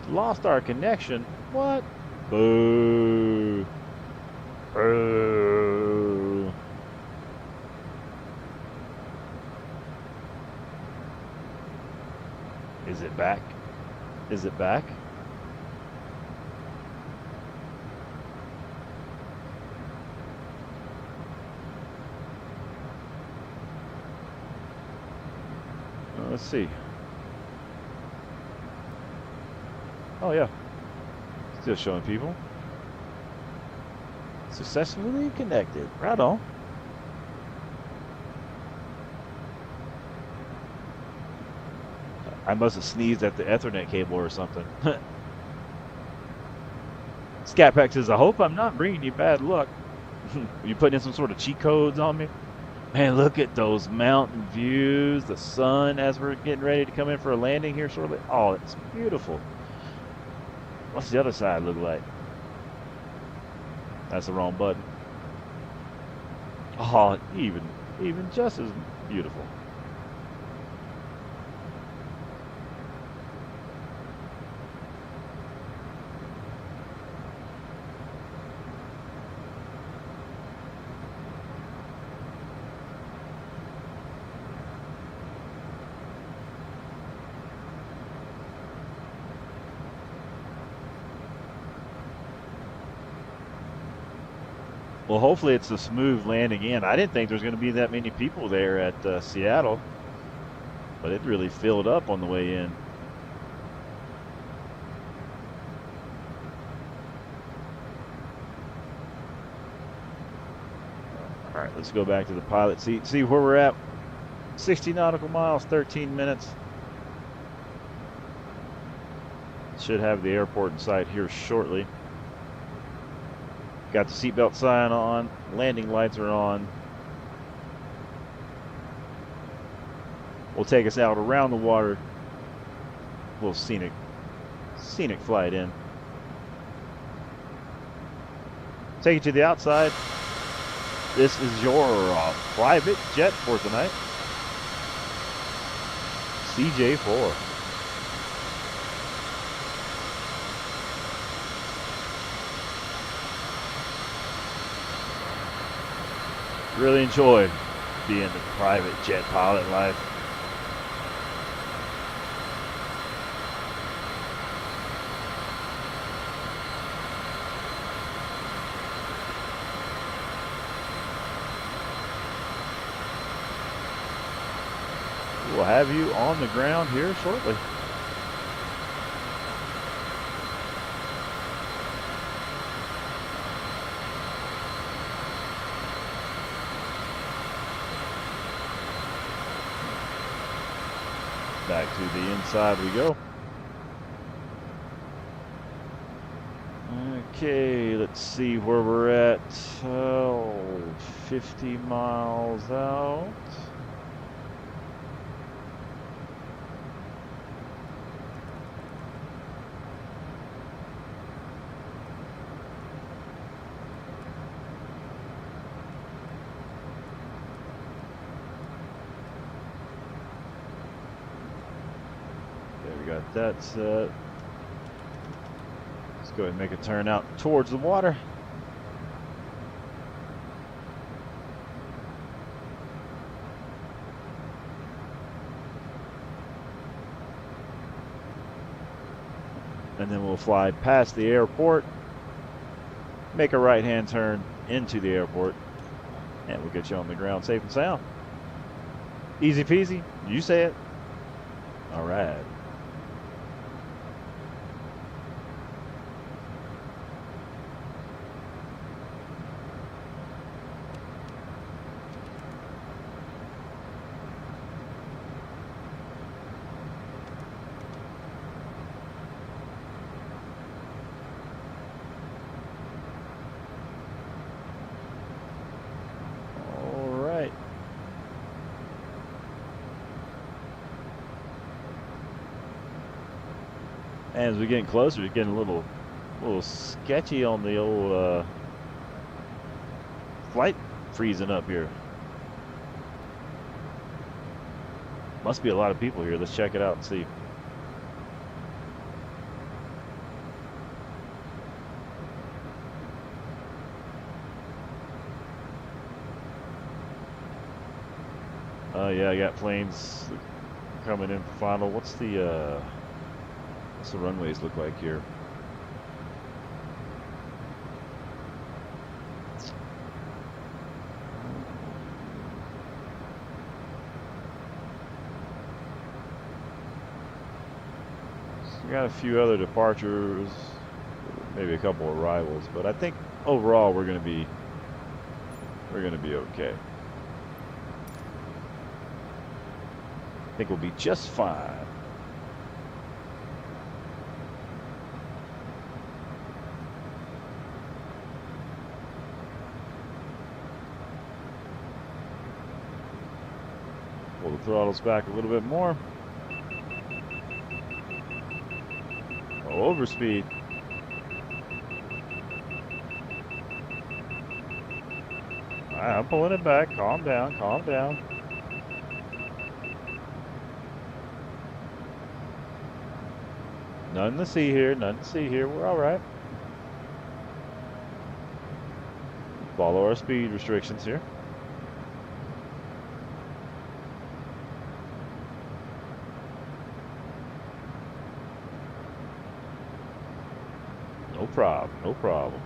Lost our connection. What? Boo. Boo. Is it back? Is it back? Let's see. Oh yeah, still showing people. Successfully connected. Right on. I must have sneezed at the Ethernet cable or something. Scatpack says, I hope I'm not bringing you bad luck. You putting in some sort of cheat codes on me? Man, look at those mountain views, the sun as we're getting ready to come in for a landing here shortly. Oh, it's beautiful. What's the other side look like? That's the wrong button. Oh, even just as beautiful. Well, hopefully it's a smooth landing in. I didn't think there was going to be that many people there at Seattle, but it really filled up on the way in. All right, let's go back to the pilot seat. See where we're at. 60 nautical miles, 13 minutes. Should have the airport in sight here shortly. Got the seatbelt sign on, landing lights are on. Will take us out around the water. A little scenic flight in. Take it to the outside. This is your private jet for tonight. CJ4. Really enjoy being the private jet pilot life. We'll have you on the ground here shortly. Back to the inside we go. Okay, let's see where we're at. 50 miles out. Got that set. Let's go ahead and make a turn out towards the water. And then we'll fly past the airport, make a right-hand turn into the airport, and we'll get you on the ground safe and sound. Easy peasy, you say it. All right. As we're getting closer, it's getting a little sketchy on the old flight freezing up here. Must be a lot of people here. Let's check it out and see. Yeah, I got planes coming in for final. What's the runways look like here? We got a few other departures, maybe a couple arrivals, but I think overall we're gonna be okay. I think we'll be just fine. Pull the throttles back a little bit more. Oh, overspeed. All right, I'm pulling it back. Calm down, calm down. Nothing to see here, nothing to see here. We're all right. Follow our speed restrictions here. No problem, no problem.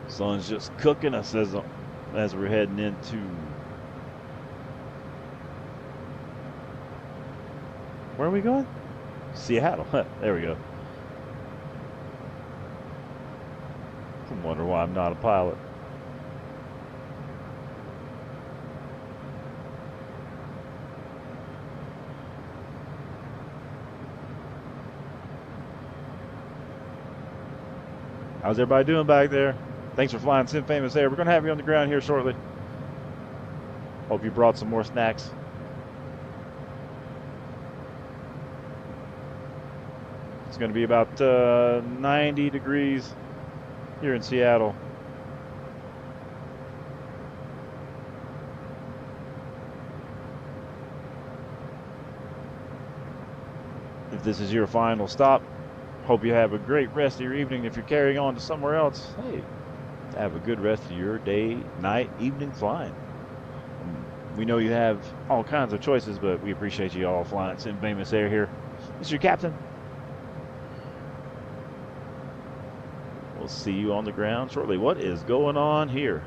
Sun's just cooking us as we're heading into where are we going? Seattle. There we go. I wonder why I'm not a pilot. How's everybody doing back there? Thanks for flying Msfs Air. We're going to have you on the ground here shortly. Hope you brought some more snacks. It's going to be about 90 degrees here in Seattle. If this is your final stop, hope you have a great rest of your evening. If you're carrying on to somewhere else, hey, have a good rest of your day, night, evening flying. We know you have all kinds of choices, but we appreciate you all flying Msfs Air here. This is your captain. We'll see you on the ground shortly. What is going on here?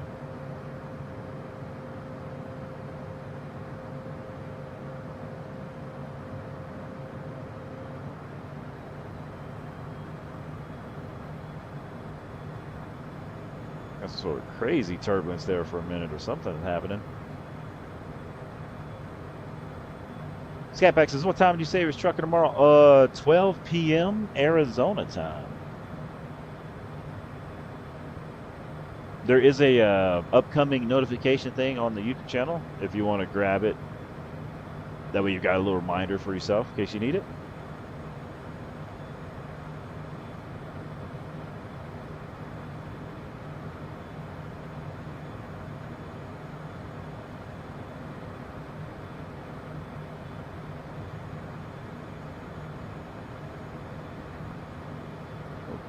That's sort of crazy turbulence there for a minute, or something happening. Scatback says, what time did you say he was trucking tomorrow? 12 p.m. Arizona time. There is a upcoming notification thing on the YouTube channel if you want to grab it. That way you've got a little reminder for yourself in case you need it.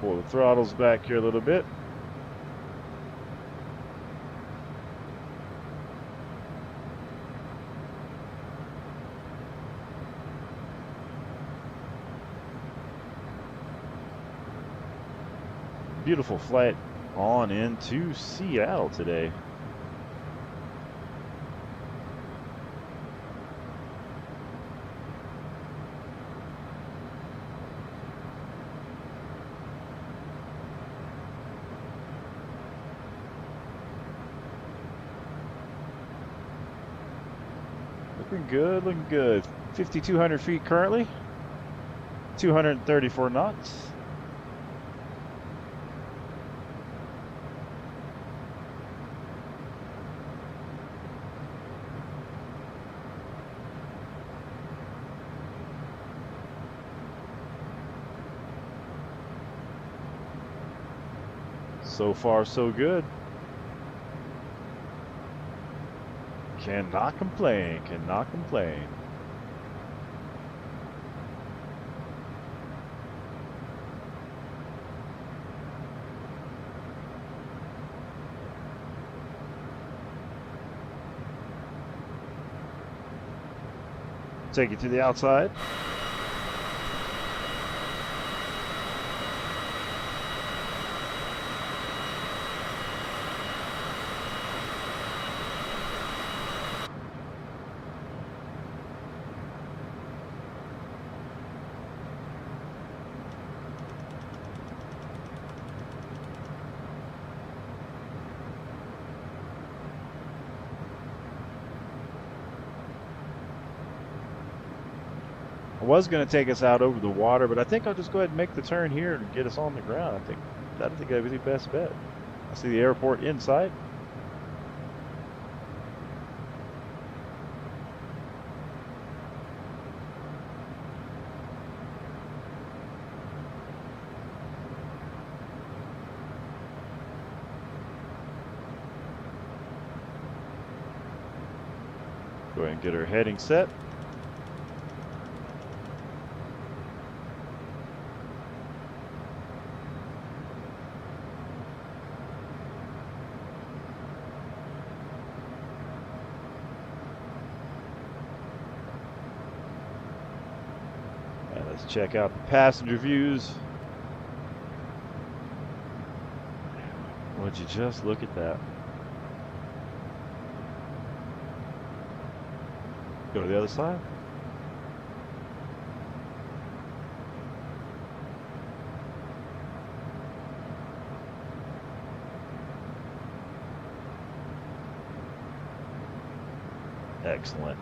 Pull the throttles back here a little bit. Beautiful flight on into Seattle today. Looking good, looking good. 5,200 feet currently. 234 knots. So far, so good. Cannot complain, cannot complain. Take it to the outside. I was going to take us out over the water, but I think I'll just go ahead and make the turn here and get us on the ground. I think that'd be the best bet. I see the airport inside. Go ahead and get our heading set. Let's check out the passenger views. Would you just look at that? Go to the other side. Excellent.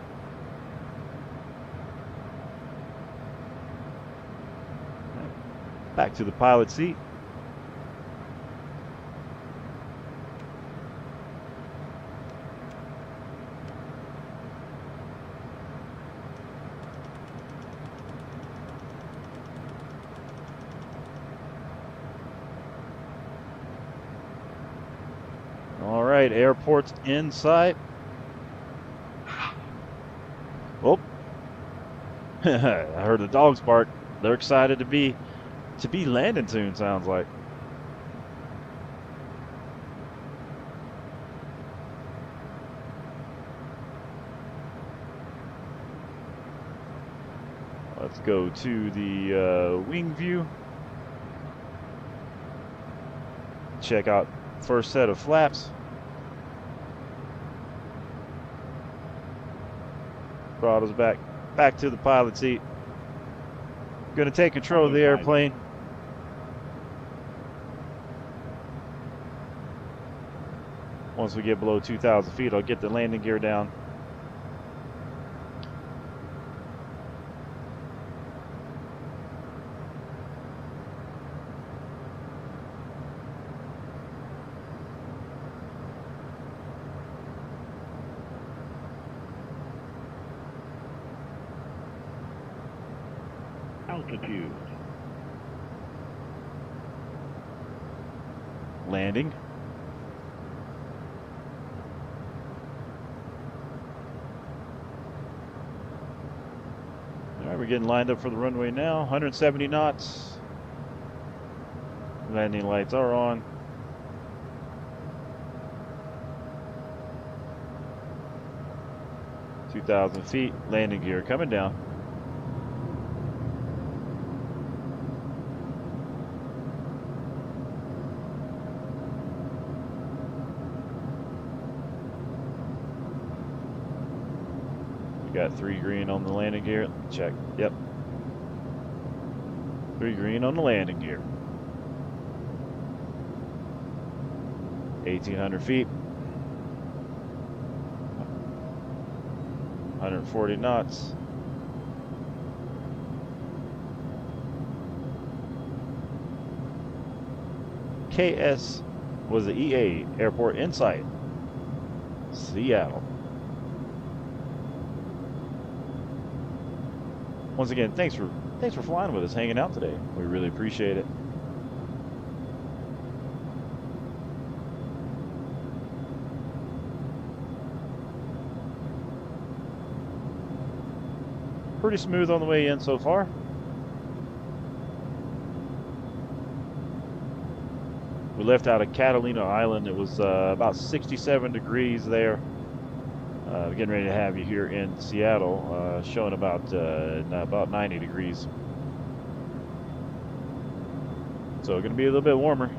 Back to the pilot seat. All right, airport's in sight. Oh, I heard the dogs bark. They're excited to be landing soon, sounds like. Let's go to the wing view. Check out first set of flaps. Throttles back to the pilot seat. Going to take control of the airplane. Once we get below 2,000 feet, I'll get the landing gear down. Altitude. Landing. All right, we're getting lined up for the runway now. 170 knots. Landing lights are on. (2,000 feet). Landing gear coming down. Got 3 green on the landing gear. Check. Yep. 3 green on the landing gear. 1,800 feet. 140 knots. KS was the EA airport in sight. Seattle. Once again, thanks for flying with us, hanging out today. We really appreciate it. Pretty smooth on the way in so far. We left out of Catalina Island. It was about 67 degrees there. Getting ready to have you here in Seattle, showing about 90 degrees. So going to be a little bit warmer.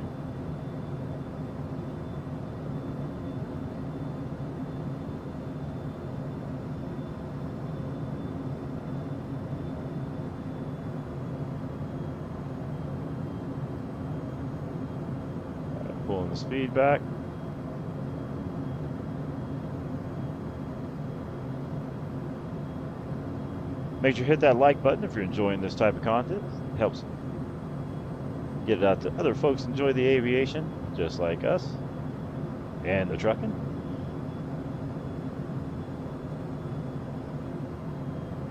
Pulling the speed back. Make sure you hit that like button if you're enjoying this type of content. It helps get it out to other folks enjoy the aviation, just like us, and the trucking.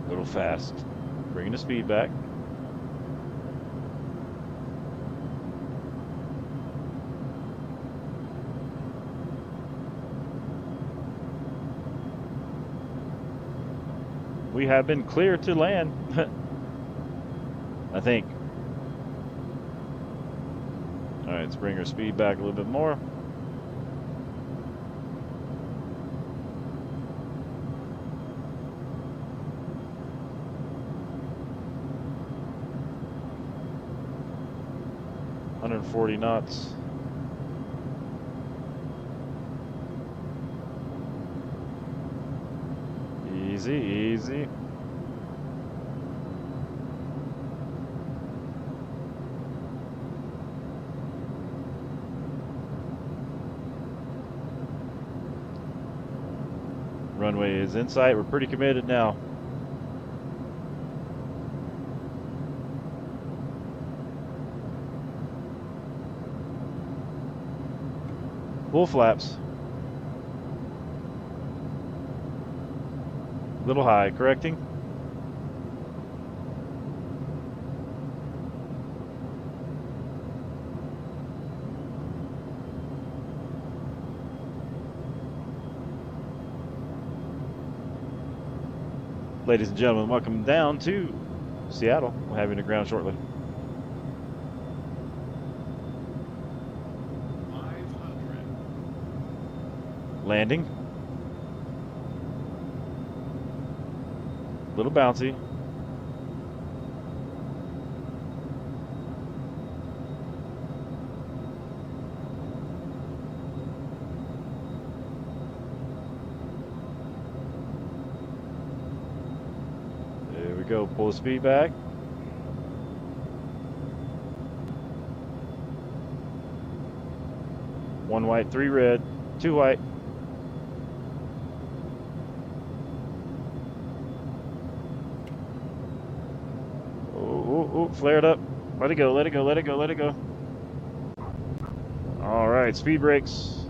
A little fast. Bringing the speed back. We have been clear to land. I think. All right, let's bring our speed back a little bit more. ...140 knots. Easy, easy. Runway is in sight. We're pretty committed now. Full flaps. Little high, correcting. Ladies and gentlemen, welcome down to Seattle. We'll have you in the ground shortly. 500. Landing. Little bouncy. There we go. Pull the speed back. One white, three red, two white. Oh, flared up. Let it go, let it go, let it go, let it go. All right, speed brakes.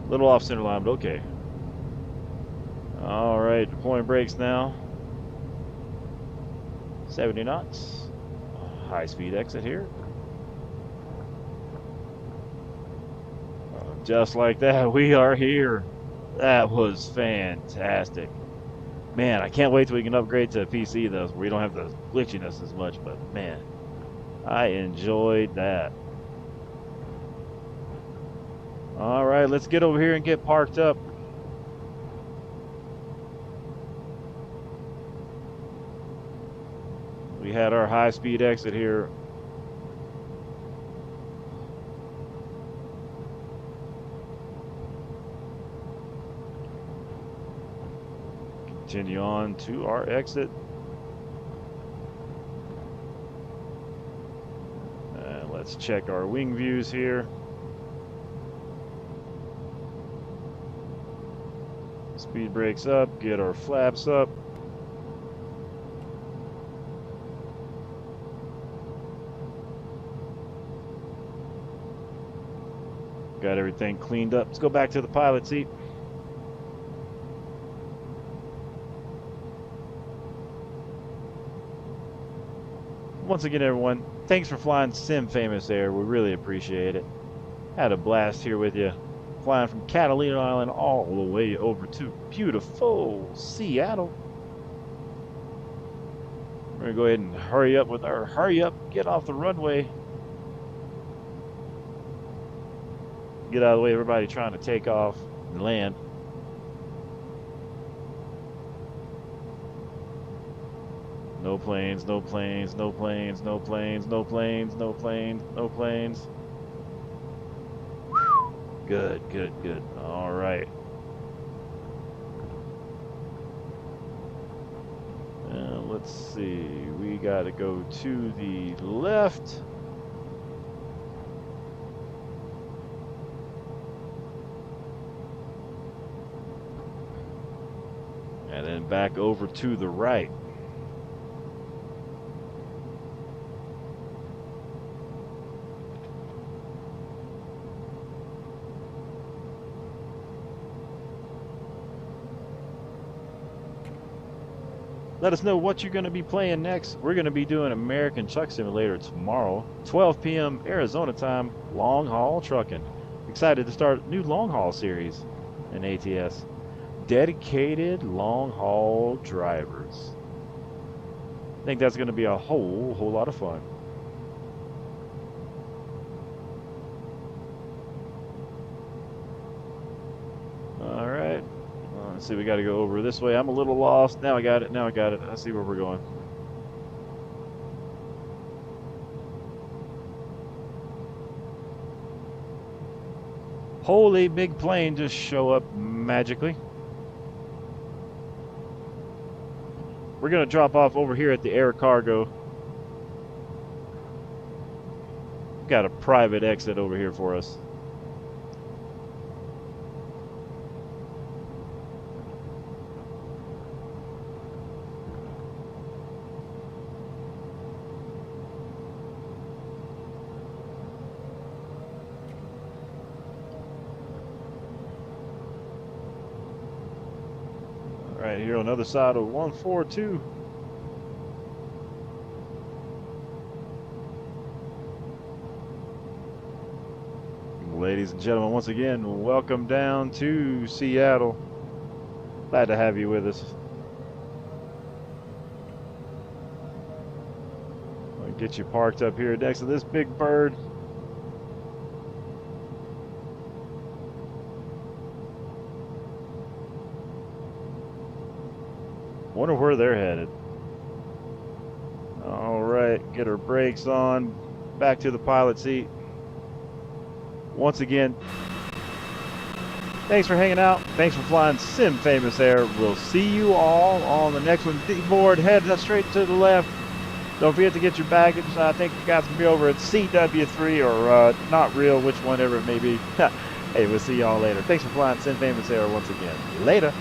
Little off center line, but okay. All right, deploying brakes now. 70 knots. High speed exit here. Just like that, we are here. That was fantastic. Man, I can't wait till we can upgrade to a PC though, so we don't have the glitchiness as much, but man, I enjoyed that. All right, let's get over here and get parked up. We had our high speed exit here. Continue on to our exit. Let's check our wing views here. Speed brakes up, get our flaps up. Got everything cleaned up. Let's go back to the pilot seat. Once again, everyone, thanks for flying Sim Famous Air. We really appreciate it. Had a blast here with you. flying from Catalina Island all the way over to beautiful Seattle. We're gonna go ahead and hurry up with our hurry up, get off the runway. Get out of the way, everybody trying to take off and land. No planes, no planes, no planes, no planes, no planes, no planes, no planes. Good, good, good. All right. Let's see. We got to go to the left. And then back over to the right. Let us know what you're going to be playing next. We're going to be doing American Truck Simulator tomorrow, 12 p.m. Arizona time, long haul trucking. Excited to start a new long haul series in ATS. Dedicated long haul drivers. I think that's going to be a whole lot of fun. All right. Let's see, we got to go over this way. I'm a little lost. Now I got it. Now I got it. I see where we're going. Holy big plane just show up magically. We're going to drop off over here at the air cargo. Got a private exit over here for us. Right here on the other side of 142. Ladies and gentlemen, once again, welcome down to Seattle. Glad to have you with us. I'll get you parked up here next to this big bird. Wonder where they're headed. All right, get our brakes on. Back to the pilot seat. Once again, thanks for hanging out. Thanks for flying Sim Famous Air. We'll see you all on the next one. D-board, head straight to the left. Don't forget to get your baggage. I think you guys can be over at CW3 or Not Real, which one ever it may be. Hey, we'll see y'all later. Thanks for flying Sim Famous Air once again. Later.